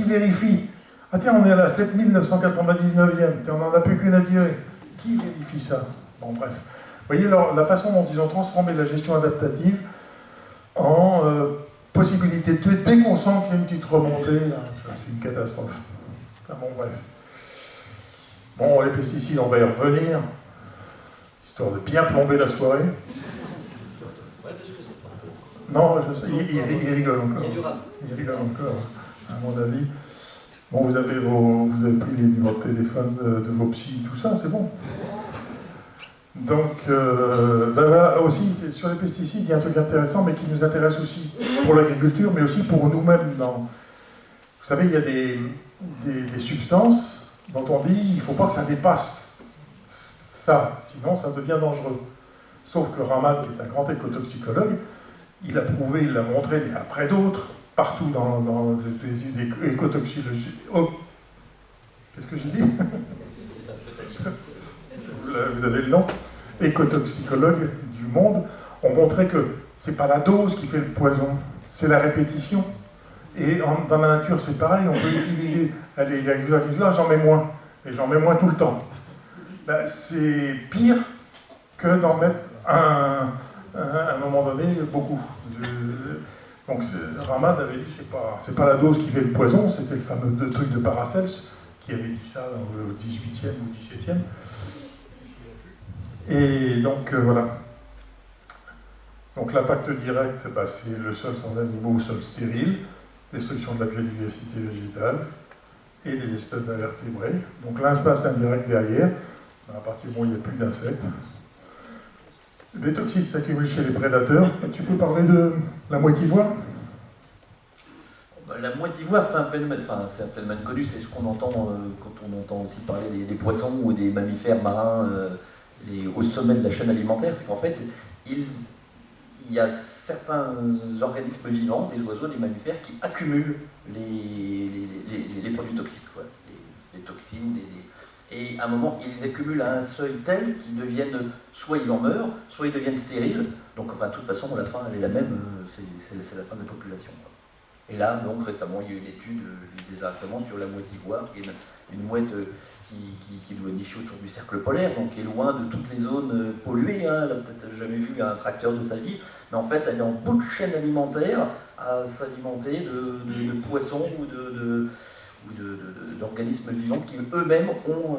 vérifie? Ah tiens, on est à la 7999e, on n'en a plus qu'une à tirer. Qui vérifie ça? Bon, bref. Vous voyez la façon dont ils ont transformé la gestion adaptative en possibilité de tuer dès qu'on sent qu'il y a une petite remontée. C'est une catastrophe. Enfin, bon, bref. Bon, les pesticides, on va y revenir, histoire de bien plomber la soirée. Ouais, parce que c'est pas. Non, je sais, il rigole encore. Il rigole encore, à mon avis. Bon, vous avez pris les numéros de téléphone de vos psys, tout ça, c'est bon. Donc, là aussi, sur les pesticides, il y a un truc intéressant, mais qui nous intéresse aussi pour l'agriculture, mais aussi pour nous-mêmes. Vous savez, il y a des substances dont on dit qu'il ne faut pas que ça dépasse ça, sinon ça devient dangereux. Sauf que Ramad, qui est un grand écotoxicologue, il a prouvé, il l'a montré, mais après d'autres, partout dans les études écotoxicologiques. Oh, qu'est-ce que j'ai dit? Vous avez le nom? Écotoxicologues du monde ont montré que c'est pas la dose qui fait le poison, c'est la répétition. Et dans la nature, c'est pareil, on peut utiliser. Allez, il y a qui disent j'en mets moins, et j'en mets moins tout le temps. Ben, c'est pire que d'en mettre à un moment donné beaucoup. Donc Raman avait dit c'est pas la dose qui fait le poison, c'était le fameux truc de Paracels qui avait dit ça dans le 18e ou 17e. Et donc voilà. Donc l'impact direct, c'est le sol sans animaux, sol stérile, destruction de la biodiversité végétale et des espèces d'invertébrés. Donc l'impact indirect derrière, à partir du moment où il n'y a plus d'insectes. Les toxiques s'accumulent chez les prédateurs. Tu peux parler de la moite ivoire? La moite d'ivoire, c'est un phénomène connu, c'est ce qu'on entend quand on entend aussi parler des poissons ou des mammifères marins au sommet de la chaîne alimentaire, c'est qu'en fait, il y a certains organismes vivants, des oiseaux, des mammifères, qui accumulent les produits toxiques, quoi, les toxines, et à un moment, ils les accumulent à un seuil tel qu'ils deviennent, soit ils en meurent, soit ils deviennent stériles. Donc, enfin, de toute façon, la fin, elle est la même, c'est la fin de la population, quoi. Et là, donc récemment, il y a eu une étude, je disais ça récemment, sur la moite ivoire, qui est une mouette qui doit nicher autour du cercle polaire, donc qui est loin de toutes les zones polluées. Hein. Elle n'a peut-être jamais vu un tracteur de sa vie, mais en fait, elle est en bout de chaîne alimentaire à s'alimenter de poissons ou d'organismes vivants qui eux-mêmes ont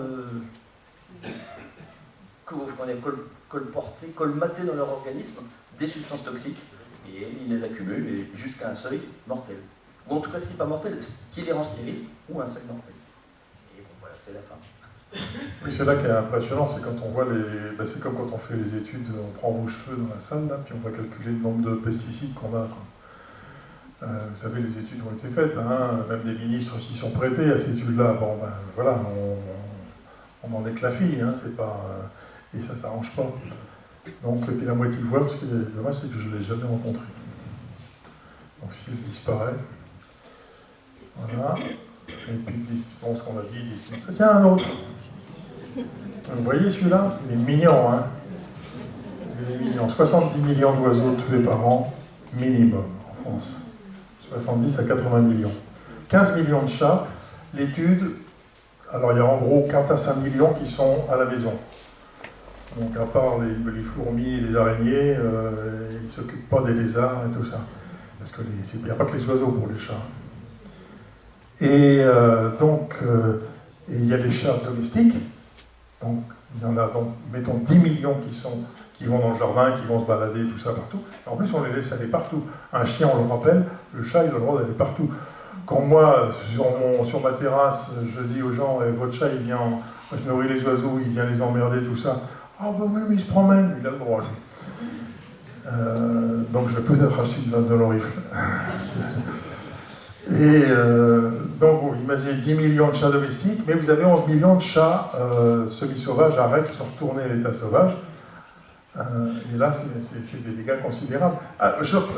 colmaté dans leur organisme des substances toxiques. Et ils les accumulent jusqu'à un seuil mortel. Ou en tout cas, si pas mortel, qui les rend stériles, ou un seuil mortel. Et bon, voilà, c'est la fin. Oui, c'est là qui est impressionnant, c'est quand on voit c'est comme quand on fait les études, on prend vos cheveux dans la salle, là, puis on va calculer le nombre de pesticides qu'on a. Vous savez, les études ont été faites, hein, même des ministres s'y sont prêtés à ces études-là. Bon, voilà, on en est que la fille, hein, c'est pas... et ça s'arrange pas. Donc, et puis la moitié ivoire, ce qui est dommage, c'est que je ne l'ai jamais rencontré. Donc, s'il disparaît, voilà. Et puis, bon, ce qu'on a dit, tiens, un autre. Vous voyez celui-là? Il est mignon, hein? Il est mignon. 70 millions d'oiseaux tués par an, minimum, en France. 70 à 80 millions. 15 millions de chats. L'étude, alors il y a en gros 4 à 5 millions qui sont à la maison. Donc à part les fourmis et les araignées, ils ne s'occupent pas des lézards et tout ça. Parce qu'il n'y a pas que les oiseaux pour les chats. Et donc, il y a des chats domestiques. Donc, il y en a, donc, mettons, 10 millions qui vont dans le jardin, qui vont se balader, tout ça, partout. Et en plus, on les laisse aller partout. Un chien, on le rappelle, le chat, il a le droit d'aller partout. Quand moi, sur ma terrasse, je dis aux gens, votre chat, il vient, je nourris les oiseaux, il vient les emmerder, tout ça. Ah ben oui, mais il se promène, il a le droit. Donc je vais peut-être acheter une vanne de l'orifle. Et donc vous imaginez 10 millions de chats domestiques, mais vous avez 11 millions de chats semi-sauvages, arrêts, qui sont retournés à l'état sauvage. Et là, c'est des dégâts considérables.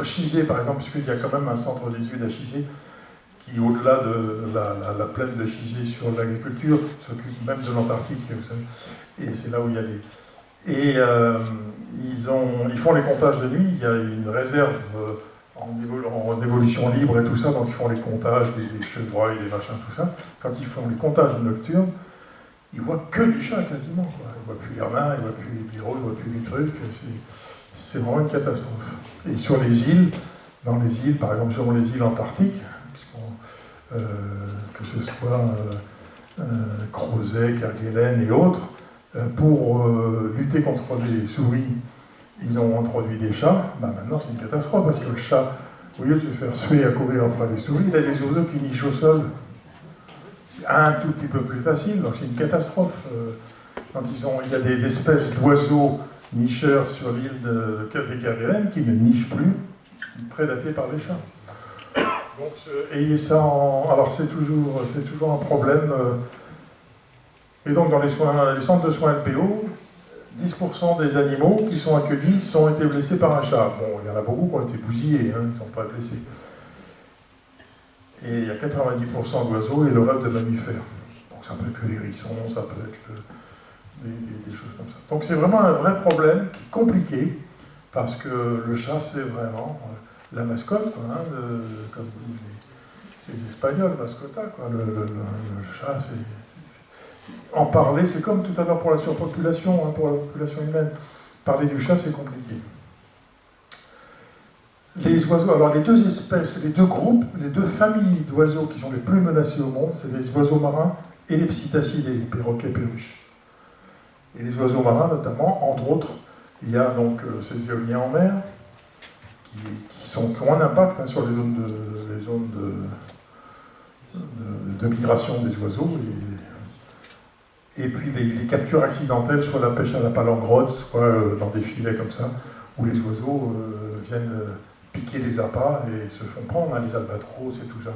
Chizé, par exemple, puisqu'il y a quand même un centre d'études à Chizé, qui, au-delà de la plaine de Chizé sur l'agriculture, s'occupe même de l'Antarctique, vous savez. Et c'est là où il y a des... Et ils font les comptages de nuit, il y a une réserve en évolution libre et tout ça, donc ils font les comptages des chevreuils, des machins, tout ça. Quand ils font les comptages nocturnes, ils voient que des chats quasiment, quoi. Ils ne voient plus les renards, ils ne voient plus les blaireaux, ils ne voient plus les trucs. C'est vraiment une catastrophe. Et sur les îles, dans les îles, par exemple sur les îles antarctiques, que ce soit Crozet, Kerguelen et autres, pour lutter contre les souris, ils ont introduit des chats. Maintenant, c'est une catastrophe parce que le chat, au lieu de se faire suer à courir après les souris, il a des oiseaux qui nichent au sol. C'est un tout petit peu plus facile, donc c'est une catastrophe. Quand il y a des espèces d'oiseaux nicheurs sur l'île des Kerguelen qui ne nichent plus, prédatés par les chats. Donc, ayez ça en... Alors, c'est toujours un problème. Et donc, dans les centres de soins LPO, 10% des animaux qui sont accueillis ont été blessés par un chat. Bon, il y en a beaucoup qui ont été bousillés, hein, ils ne sont pas blessés. Et il y a 90% d'oiseaux et le reste de mammifères. Donc, ça peut être que les hérissons, ça peut être des choses comme ça. Donc, c'est vraiment un vrai problème qui est compliqué, parce que le chat, c'est vraiment la mascotte, quoi, hein, comme disent les Espagnols, mascota, quoi. Le chat, en parler, c'est comme tout à l'heure pour la surpopulation, hein, pour la population humaine. Parler du chat, c'est compliqué. Les oiseaux, alors les deux espèces, les deux groupes, les deux familles d'oiseaux qui sont les plus menacés au monde, c'est les oiseaux marins et les psittacides, les perroquets perruches. Et les oiseaux marins, notamment, entre autres, il y a donc ces éoliens en mer qui ont un impact sur les zones de migration des oiseaux. Et puis les captures accidentelles, soit la pêche à la palangre, soit dans des filets comme ça, où les oiseaux viennent piquer les appâts et se font prendre, les albatros et tout ça.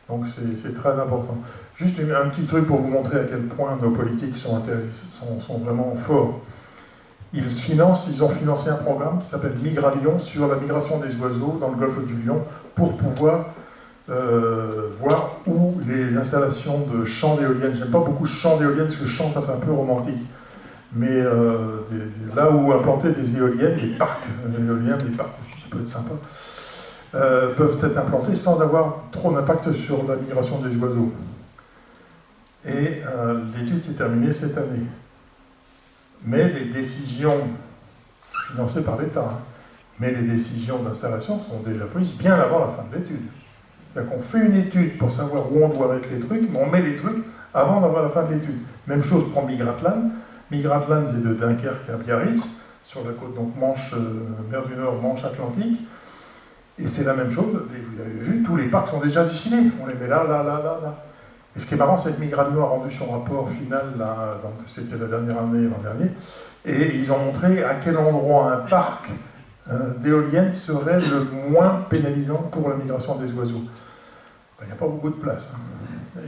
Donc c'est très important. Juste un petit truc pour vous montrer à quel point nos politiques sont vraiment forts. Ils ont financé un programme qui s'appelle Migralion sur la migration des oiseaux dans le golfe du Lion pour pouvoir voir où les installations de champs d'éoliennes, j'aime pas beaucoup champs d'éoliennes parce que champ ça fait un peu romantique, mais là où implanter des éoliennes, des parcs éoliennes, des parcs, ça peut être sympa, peuvent être implantés sans avoir trop d'impact sur la migration des oiseaux. Et l'étude s'est terminée cette année. Mais les décisions, financées par l'État, mais les décisions d'installation sont déjà prises bien avant la fin de l'étude. C'est-à-dire qu'on fait une étude pour savoir où on doit mettre les trucs, mais on met les trucs avant d'avoir la fin de l'étude. Même chose pour Migratlan. Migratlan, c'est de Dunkerque à Biarritz, sur la côte, donc Manche, mer du Nord, Manche Atlantique. Et c'est la même chose, vous avez vu, tous les parcs sont déjà dessinés. On les met là, là, là, là, là. Et ce qui est marrant, c'est que Migration a rendu son rapport final, là, donc c'était la dernière année, l'an dernier, et ils ont montré à quel endroit un parc d'éoliennes serait le moins pénalisant pour la migration des oiseaux. Ben, il n'y a pas beaucoup de place.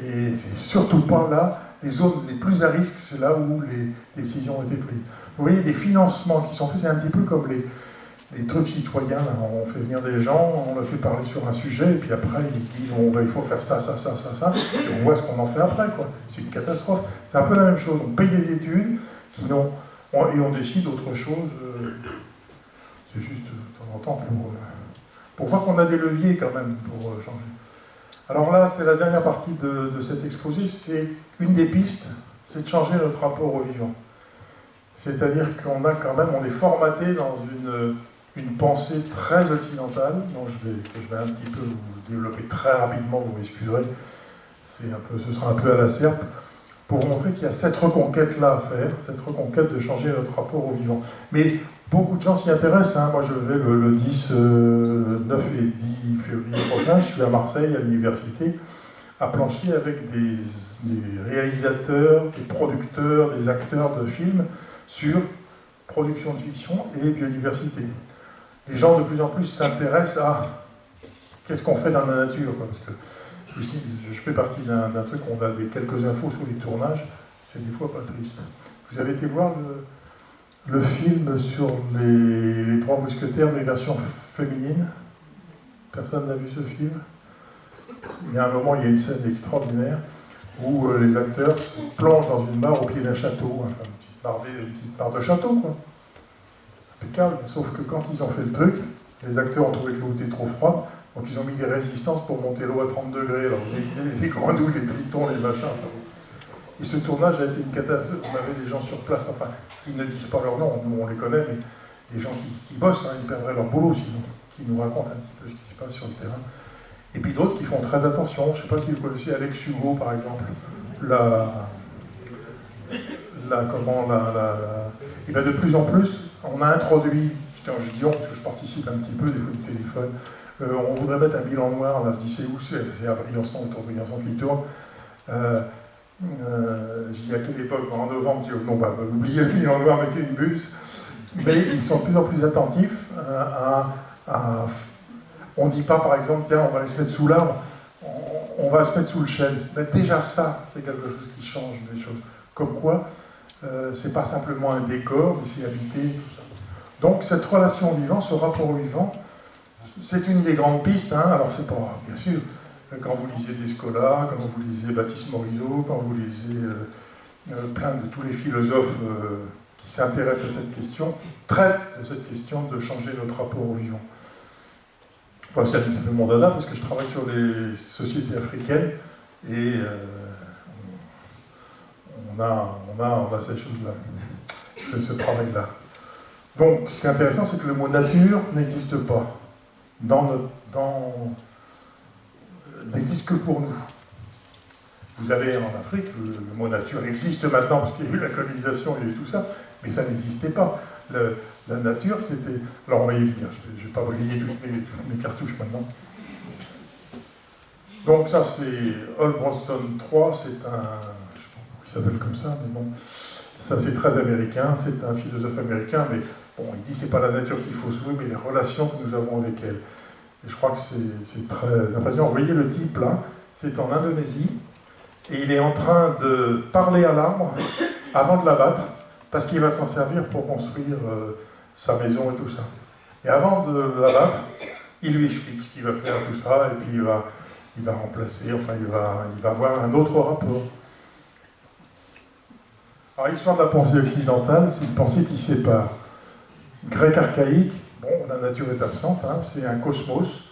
Et c'est surtout pas là, les zones les plus à risque, c'est là où les décisions ont été prises. Vous voyez, des financements qui sont faits, c'est un petit peu comme les trucs citoyens, là, on fait venir des gens, on leur fait parler sur un sujet, et puis après ils disent il faut faire ça, ça, ça, ça, ça, et on voit ce qu'on en fait après, quoi. C'est une catastrophe. C'est un peu la même chose, on paye des études et on décide autre chose. C'est juste de temps en temps pour voir qu'on a des leviers quand même pour changer. Alors là, c'est la dernière partie de cet exposé, c'est une des pistes, c'est de changer notre rapport au vivant. C'est-à-dire qu'on est formaté dans une pensée très occidentale, dont je vais un petit peu vous développer très rapidement, vous m'excuserez, ce sera un peu à la serpe, pour vous montrer qu'il y a cette reconquête-là à faire, cette reconquête de changer notre rapport au vivant. Mais beaucoup de gens s'y intéressent, moi je vais le 10, 9 et 10 février prochain, je suis à Marseille, à l'université, à plancher avec des réalisateurs, des producteurs, des acteurs de films sur production de fiction et biodiversité. Les gens de plus en plus s'intéressent à qu'est-ce qu'on fait dans la nature, quoi, parce que ici, je fais partie d'un truc, on a quelques infos sur les tournages, c'est des fois pas triste. Vous avez été voir le film sur les Trois Mousquetaires, mais version féminine? Personne n'a vu ce film? Il y a un moment, il y a une scène extraordinaire où les acteurs se plongent dans une mare au pied d'un château, enfin, une petite mare de château, quoi. Impeccable, sauf que quand ils ont fait le truc, les acteurs ont trouvé que l'eau était trop froide, donc ils ont mis des résistances pour monter l'eau à 30 degrés, alors les grenouilles, les tritons, les machins, enfin, et ce tournage a été une catastrophe. On avait des gens sur place, enfin, qui ne disent pas leur nom, nous on les connaît, mais des gens qui bossent, ils perdraient leur boulot sinon, qui nous racontent un petit peu ce qui se passe sur le terrain. Et puis d'autres qui font très attention. Je ne sais pas si vous connaissez Alex Hugo, par exemple. Il a de plus en plus, on a introduit, je dis on parce que je participe un petit peu des fois du téléphone, on voudrait mettre un bilan noir, là, je dis c'est où, c'est à Briançon, autour de Briançon qui tourne. J'y ai à quelle époque, en novembre, je dis non, oubliez le bilan noir, mettez une buse. Mais ils sont de plus en plus attentifs on ne dit pas, par exemple, tiens, on va aller se mettre sous l'arbre, on va se mettre sous le chêne. Mais déjà ça, c'est quelque chose qui change des choses. Comme quoi, c'est pas simplement un décor, mais c'est habité, tout ça. Donc cette relation au vivant, ce rapport au vivant, c'est une des grandes pistes. Alors c'est pas, bien sûr, quand vous lisez Descola, quand vous lisez Baptiste Morisot, quand vous lisez plein de tous les philosophes qui s'intéressent à cette question, traitent de cette question de changer notre rapport au vivant. Enfin, c'est un petit peu mon dada parce que je travaille sur les sociétés africaines et on a ces choses-là, c'est ce travail-là. Donc, ce qui est intéressant, c'est que le mot nature n'existe pas. n'existe que pour nous. Vous avez en Afrique, le mot nature existe maintenant parce qu'il y a eu la colonisation et tout ça, mais ça n'existait pas. La nature, c'était... Alors on va y venir, je ne vais pas griller toutes mes cartouches maintenant. Donc ça c'est Holbrookson 3, c'est un... je ne sais pas pourquoi il s'appelle comme ça, mais bon, ça c'est très américain, c'est un philosophe américain, mais bon, il dit c'est pas la nature qu'il faut sauver, mais les relations que nous avons avec elle. Et je crois que c'est très impressionnant. Vous voyez le type là, c'est en Indonésie, et il est en train de parler à l'arbre avant de l'abattre, parce qu'il va s'en servir pour construire sa maison et tout ça. Et avant de l'abattre, il lui explique ce qu'il va faire, tout ça, et puis il va remplacer, enfin il va avoir un autre rapport. Alors l'histoire de la pensée occidentale, c'est une pensée qui sépare. Grec archaïque, bon, la nature est absente, hein, c'est un cosmos.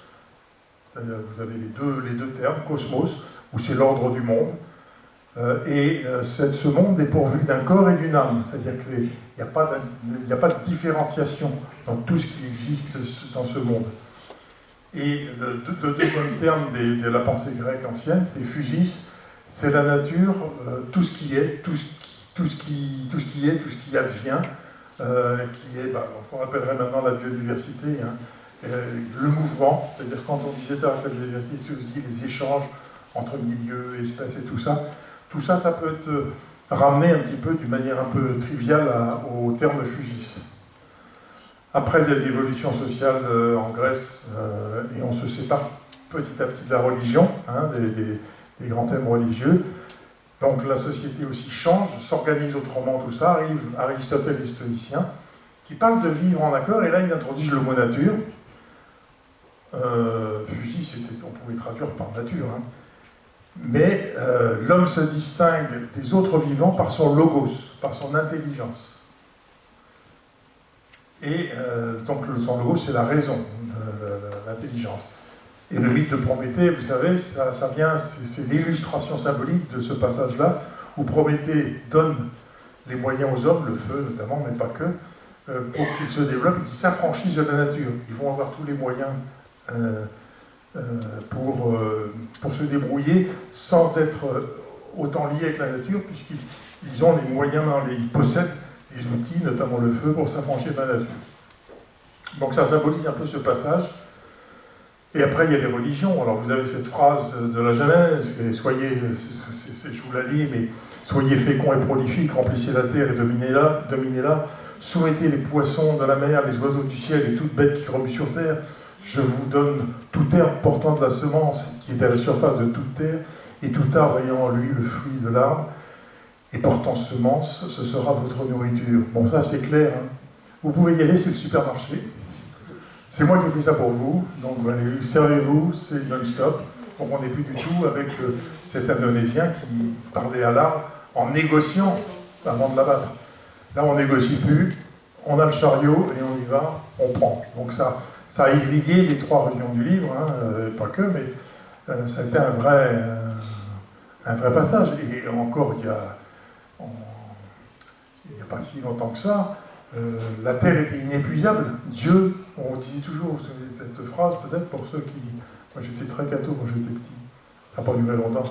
Vous avez les deux termes, cosmos, où c'est l'ordre du monde. Ce monde est pourvu d'un corps et d'une âme, c'est-à-dire qu'il n'y a pas de différenciation dans tout ce qui existe dans ce monde. Et le deuxième terme de la pensée grecque ancienne, c'est physis, c'est la nature, tout ce qui est, tout ce qui advient, qui est, on appellerait maintenant la biodiversité, hein, le mouvement, c'est-à-dire quand on disait la biodiversité, c'est aussi les échanges entre milieux, espèces et tout ça. Tout ça, ça peut être ramené un petit peu d'une manière un peu triviale au terme physis. Après, il y a l'évolution sociale en Grèce, et on se sépare petit à petit de la religion, hein, des grands thèmes religieux. Donc la société aussi change, s'organise autrement, tout ça. Arrive Aristote et les stoïciens, qui parlent de vivre en accord, et là, ils introduisent le mot nature. Physis, on pouvait traduire par nature, hein. Mais l'homme se distingue des autres vivants par son logos, par son intelligence. Et donc son logos, c'est la raison, l'intelligence. Et le mythe de Prométhée, vous savez, ça vient, c'est l'illustration symbolique de ce passage-là, où Prométhée donne les moyens aux hommes, le feu notamment, mais pas que, pour qu'ils se développent et qu'ils s'affranchissent de la nature. Ils vont avoir tous les moyens pour se débrouiller sans être autant liés avec la nature, puisqu'ils ont les moyens, ils possèdent les outils, notamment le feu, pour s'affranchir de la nature. Donc ça symbolise un peu ce passage. Et après, il y a les religions. Alors vous avez cette phrase de la Genèse, soyez, je vous la lis, mais soyez féconds et prolifiques, remplissez la terre et dominez-la, soumettez les poissons de la mer, les oiseaux du ciel et toute bête qui remue sur terre. Je vous donne tout herbe portant de la semence qui est à la surface de toute terre, et tout arbre ayant en lui le fruit de l'arbre, et portant semence, ce sera votre nourriture. Bon, ça c'est clair, hein. Vous pouvez y aller, c'est le supermarché. C'est moi qui ai fait ça pour vous, donc allez, servez-vous, c'est non-stop. Donc on n'est plus du tout avec cet Indonésien qui parlait à l'arbre en négociant avant de l'abattre. Là on négocie plus, on a le chariot et on y va, on prend. Donc ça a irrigué les trois régions du livre, hein, pas que, mais ça a été un vrai passage. Et encore, il n'y a pas si longtemps que ça, la terre était inépuisable. Dieu, on disait toujours cette phrase, peut-être pour ceux qui... Moi j'étais très catho quand j'étais petit, ça n'a pas duré longtemps.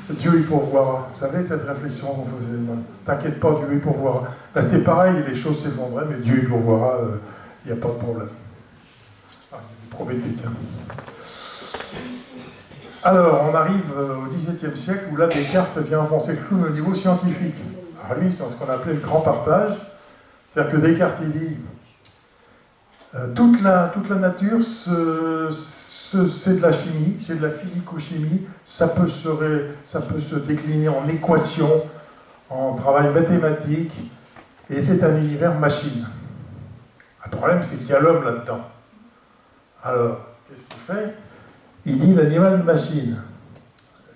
Dieu il pourvoira. Vous savez, cette réflexion qu'on faisait, t'inquiète pas, Dieu il pourvoira. Là c'était pareil, les choses s'effondraient, mais Dieu il pourvoira, il n'y a pas de problème. Prométhée, tiens. Alors, on arrive au XVIIe siècle où là, Descartes vient enfoncer le clou au niveau scientifique. Alors lui, c'est ce qu'on appelait le grand partage. C'est-à-dire que Descartes, il dit toute la nature, c'est de la chimie, c'est de la physico-chimie, ça peut se décliner en équations, en travail mathématique, et c'est un univers machine. Le problème, c'est qu'il y a l'homme là-dedans. Alors, qu'est-ce qu'il fait? Il dit l'animal machine.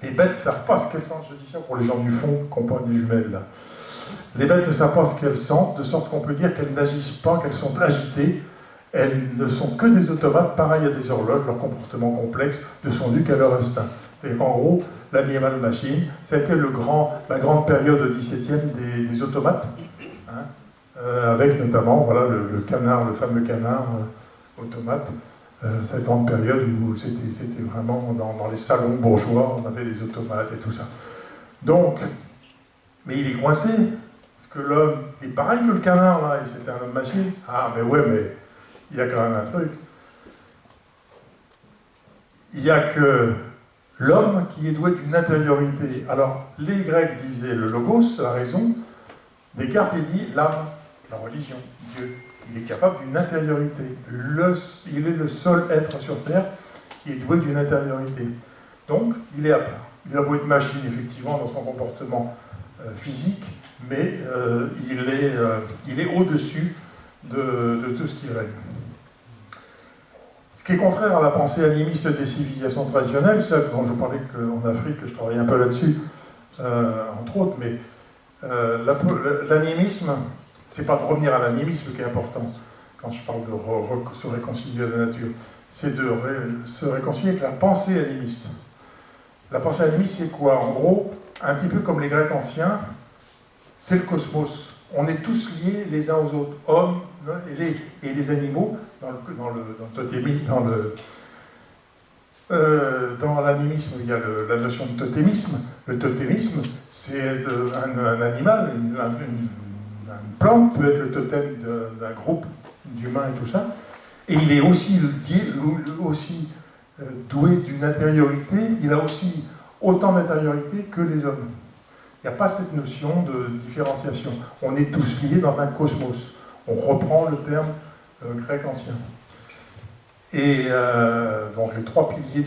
Les bêtes ne savent pas ce qu'elles sentent. Je dis ça pour les gens du fond qui n'ont pas des jumelles là. Les bêtes ne savent pas ce qu'elles sentent, de sorte qu'on peut dire qu'elles n'agissent pas, qu'elles sont agitées. Elles ne sont que des automates, pareil à des horloges, leur comportement complexe ne sont dus qu'à leur instinct. Et en gros, l'animal machine, ça a été la grande période au XVIIe des automates, hein, avec notamment voilà, le canard, le fameux canard automate. cette grande période où c'était vraiment dans les salons bourgeois, on avait des automates et tout ça. Donc, mais il est coincé, parce que l'homme est pareil que le canard, là, et c'était un homme machine. Ah, mais ouais, mais il y a quand même un truc. Il n'y a que l'homme qui est doué d'une intériorité. Alors, les Grecs disaient le logos, la raison. Descartes, il dit l'âme, la religion, Dieu. Il est capable d'une intériorité. Il est le seul être sur Terre qui est doué d'une intériorité. Donc, il est à part. Il a beau être machine, effectivement, dans son comportement physique, mais il est au-dessus de tout ce qui règne. Ce qui est contraire à la pensée animiste des civilisations traditionnelles, celle dont je parlais en Afrique, je travaille un peu là-dessus, entre autres, mais l'animisme, c'est pas de revenir à l'animisme qui est important, quand je parle de se réconcilier à la nature, c'est de se réconcilier avec la pensée animiste. La pensée animiste, c'est quoi? En gros, un petit peu comme les Grecs anciens, c'est le cosmos. On est tous liés les uns aux autres, hommes et les animaux, dans le totémisme, dans l'animisme, il y a la notion de totémisme. Le totémisme, c'est un animal, une plante peut être le totem d'un groupe d'humains et tout ça. Et il est aussi doué d'une intériorité, il a aussi autant d'intériorité que les hommes. Il n'y a pas cette notion de différenciation. On est tous liés dans un cosmos. On reprend le terme grec ancien. Et donc les trois piliers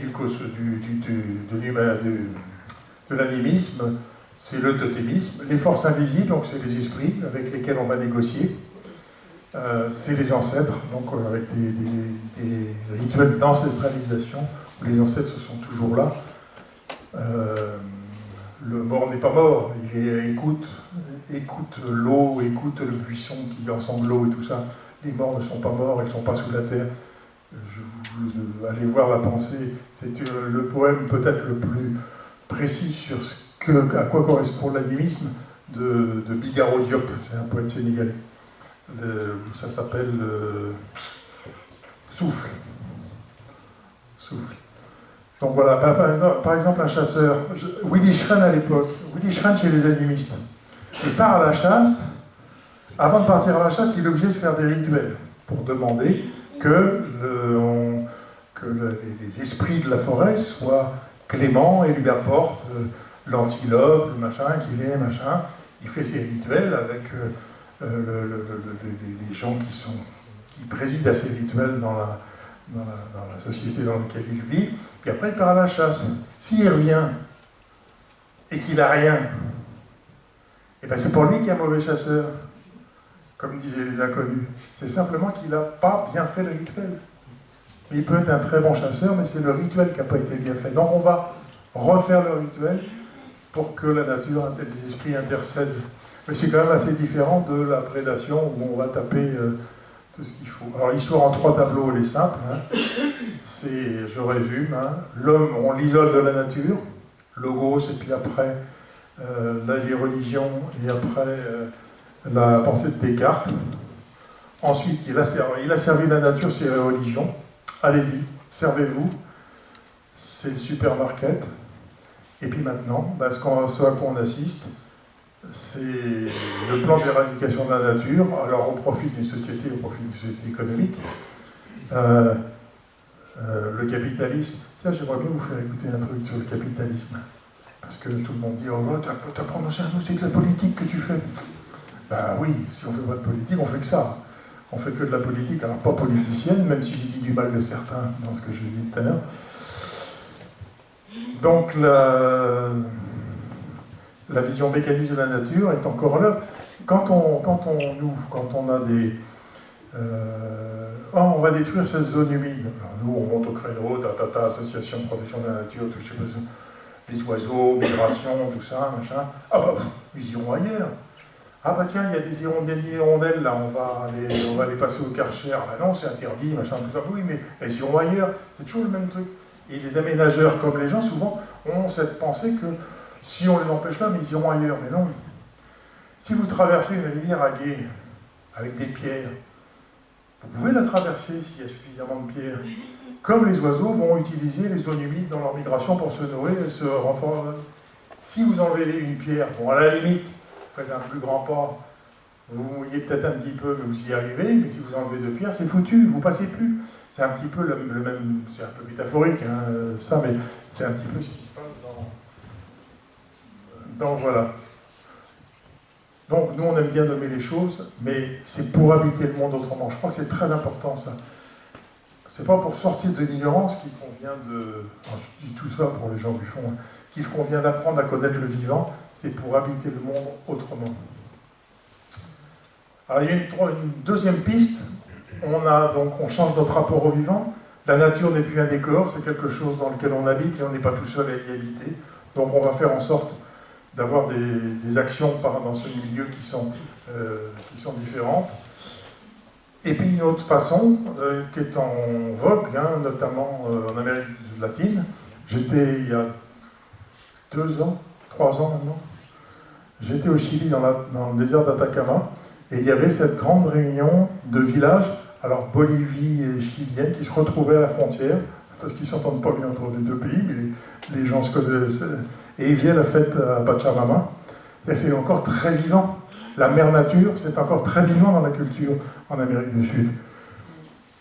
de l'animisme, c'est le totémisme, les forces invisibles, donc c'est les esprits avec lesquels on va négocier, c'est les ancêtres, donc avec des rituels d'ancestralisation, où les ancêtres sont toujours là. Le mort n'est pas mort, il écoute l'eau, écoute le buisson qui ensanglote et tout ça. Les morts ne sont pas morts, ils ne sont pas sous la terre. Allez voir la pensée, c'est le poème peut-être le plus précis sur à quoi correspond l'animisme de Bigaro Diop, c'est un poète sénégalais. Ça s'appelle Souffle. Souffle. Donc voilà, par exemple un chasseur, Willy Schren à l'époque, Willy Schren chez les animistes, il part à la chasse, avant de partir à la chasse, il est obligé de faire des rituels pour demander que les esprits de la forêt soient cléments et lui apportent l'antilope, le machin, qu'il est, machin. Il fait ses rituels avec les gens qui président à ces rituels dans la société dans laquelle il vit, puis après il part à la chasse. S'il revient et qu'il n'a rien, et ben c'est pour lui qu'il est un mauvais chasseur, comme disaient les inconnus. C'est simplement qu'il n'a pas bien fait le rituel. Il peut être un très bon chasseur, mais c'est le rituel qui n'a pas été bien fait. Donc on va refaire le rituel pour que la nature, les esprits intercèdent. Mais c'est quand même assez différent de la prédation où on va taper tout ce qu'il faut. Alors l'histoire en 3 tableaux, elle est simple. Je résume. L'homme, on l'isole de la nature, logos, et puis après les religions, et après la pensée de Descartes. Ensuite, il a servi la nature, c'est la religion. Allez-y, servez-vous. C'est le supermarket. Et puis maintenant, ce à quoi on assiste, c'est le plan d'éradication de la nature, alors au profit d'une société, au profit d'une société économique. Le capitalisme, ça j'aimerais bien vous faire écouter un truc sur le capitalisme. Parce que tout le monde dit, oh t'as prononcé un mot, c'est de la politique que tu fais. Ben oui, si on fait pas de politique, on fait que ça. On fait que de la politique, alors pas politicienne, même si j'ai dit du mal de certains dans ce que je dis tout à l'heure. Donc la vision mécanique de la nature est encore là. Quand on a des... on va détruire cette zone humide. Alors nous, on monte au créneau, association de protection de la nature, tout, je sais pas, les oiseaux, migration, tout ça, machin. Ah bah, ils iront ailleurs. Ah bah tiens, il y a des hirondelles, là, on va les passer au Karcher. Ah bah non, c'est interdit, machin, tout ça. Oui, mais elles iront ailleurs. C'est toujours le même truc. Et les aménageurs, comme les gens, souvent, ont cette pensée que si on les empêche là, mais ils iront ailleurs. Mais non. Si vous traversez une rivière à gué, avec des pierres, vous pouvez la traverser s'il y a suffisamment de pierres. comme les oiseaux vont utiliser les zones humides dans leur migration pour se nourrir et se renforcer. Si vous enlevez une pierre, bon, à la limite, vous faites un plus grand pas, vous mouillez peut-être un petit peu, mais vous y arrivez, mais si vous enlevez 2 pierres, c'est foutu, vous passez plus. C'est un petit peu le même, c'est un peu métaphorique, hein, ça, mais c'est un petit peu ce qui se passe voilà. Donc, nous, on aime bien nommer les choses, mais c'est pour habiter le monde autrement. Je crois que c'est très important, ça. C'est pas pour sortir de l'ignorance qu'il convient de... Alors, je dis tout ça pour les gens du fond, hein, qu'il convient d'apprendre à connaître le vivant, c'est pour habiter le monde autrement. Alors, il y a une deuxième piste. On change notre rapport au vivant. La nature n'est plus un décor, c'est quelque chose dans lequel on habite et on n'est pas tout seul à y habiter. Donc, on va faire en sorte d'avoir des actions dans ce milieu qui sont différentes. Et puis une autre façon qui est en vogue, hein, notamment en Amérique latine. J'étais il y a 2 ans, 3 ans maintenant, j'étais au Chili dans le désert d'Atacama, et il y avait cette grande réunion de villages, alors Bolivie et Chilienne, qui se retrouvaient à la frontière, parce qu'ils ne s'entendent pas bien entre les 2 pays, mais les gens se connaissent. Et ils faisaient la fête à Pachamama. Et c'est encore très vivant. La mère nature, c'est encore très vivant dans la culture en Amérique du Sud.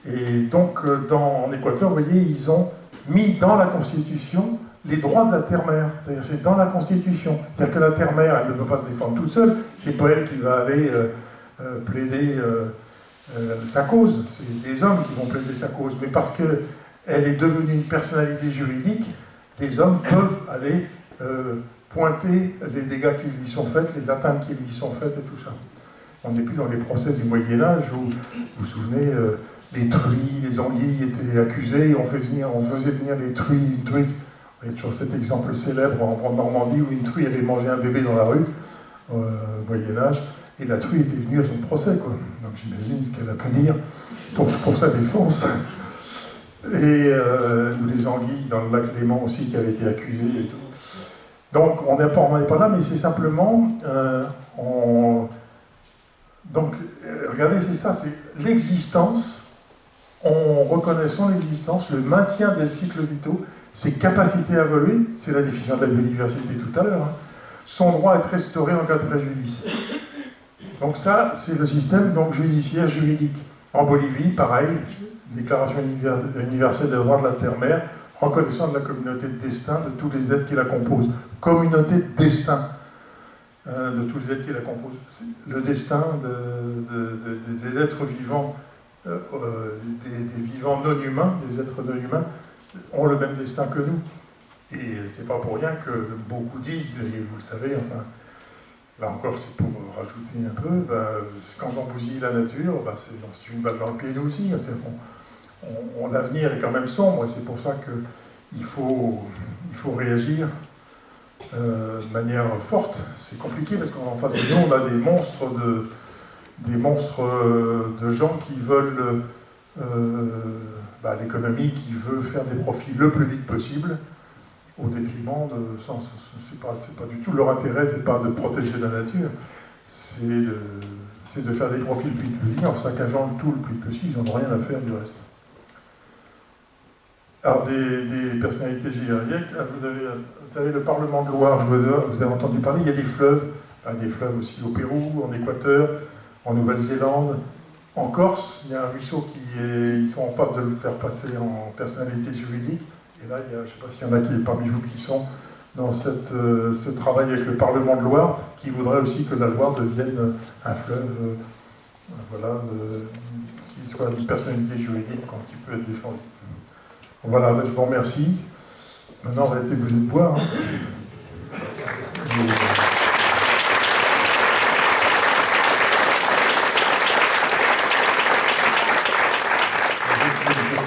Et donc, en Équateur, vous voyez, ils ont mis dans la Constitution les droits de la terre-mère. C'est-à-dire, c'est dans la Constitution. C'est-à-dire que la terre-mère, elle ne peut pas se défendre toute seule. C'est pas elle qui va aller plaider sa cause. C'est des hommes qui vont plaider sa cause. Mais parce qu'elle est devenue une personnalité juridique, des hommes peuvent aller pointer les dégâts qui lui sont faits, les atteintes qui lui sont faites et tout ça. On n'est plus dans les procès du Moyen-Âge où, vous vous souvenez, les truies, les anguilles étaient accusés, on faisait venir les truies. Il y a toujours cet exemple célèbre en Normandie où une truie avait mangé un bébé dans la rue, au Moyen-Âge, et la truie était venue à son procès, quoi. Donc j'imagine ce qu'elle a pu dire pour sa défense. Et les anguilles dans le lac Léman aussi qui avaient été accusées et tout. Donc, on n'est pas là, mais c'est simplement... Donc, regardez, c'est ça, c'est l'existence, en reconnaissant l'existence, le maintien des cycles vitaux, ses capacités à évoluer, c'est la définition de la biodiversité tout à l'heure, hein, son droit à être restauré en cas de préjudice. Donc ça, c'est le système judiciaire juridique. En Bolivie, pareil, Déclaration universelle des droits de la terre-mère, reconnaissant de la communauté de destin de tous les êtres qui la composent. Communauté de destin de tous les êtres qui la composent. Le destin des êtres vivants, des vivants non humains, des êtres non humains, ont le même destin que nous. Et c'est pas pour rien que beaucoup disent, et vous le savez, enfin, là encore c'est pour rajouter un peu, quand on bousille la nature, c'est une balle dans le pied nous aussi. L'avenir est quand même sombre, et c'est pour ça qu'il faut réagir de manière forte. C'est compliqué parce qu'en face de nous, on a des monstres de gens qui veulent l'économie, qui veut faire des profits le plus vite possible, au détriment de... C'est pas du tout leur intérêt, c'est pas de protéger la nature, c'est de faire des profits le plus vite en saccageant tout le plus possible, ils n'en ont rien à faire du reste. Alors, des personnalités géériques, vous savez, le Parlement de Loire, vous avez entendu parler, il y a des fleuves aussi au Pérou, en Équateur, en Nouvelle-Zélande, en Corse, il y a un ruisseau ils sont en passe de le faire passer en personnalité juridique, et là, je ne sais pas s'il y en a parmi vous qui sont dans ce travail avec le Parlement de Loire, qui voudrait aussi que la Loire devienne un fleuve, qui soit une personnalité juridique qui peut être défendu. Voilà, je vous remercie. Maintenant, on va être obligé de boire. Hein.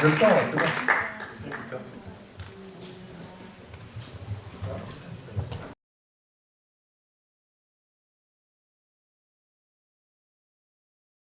Je ne sais pas, c'est bon.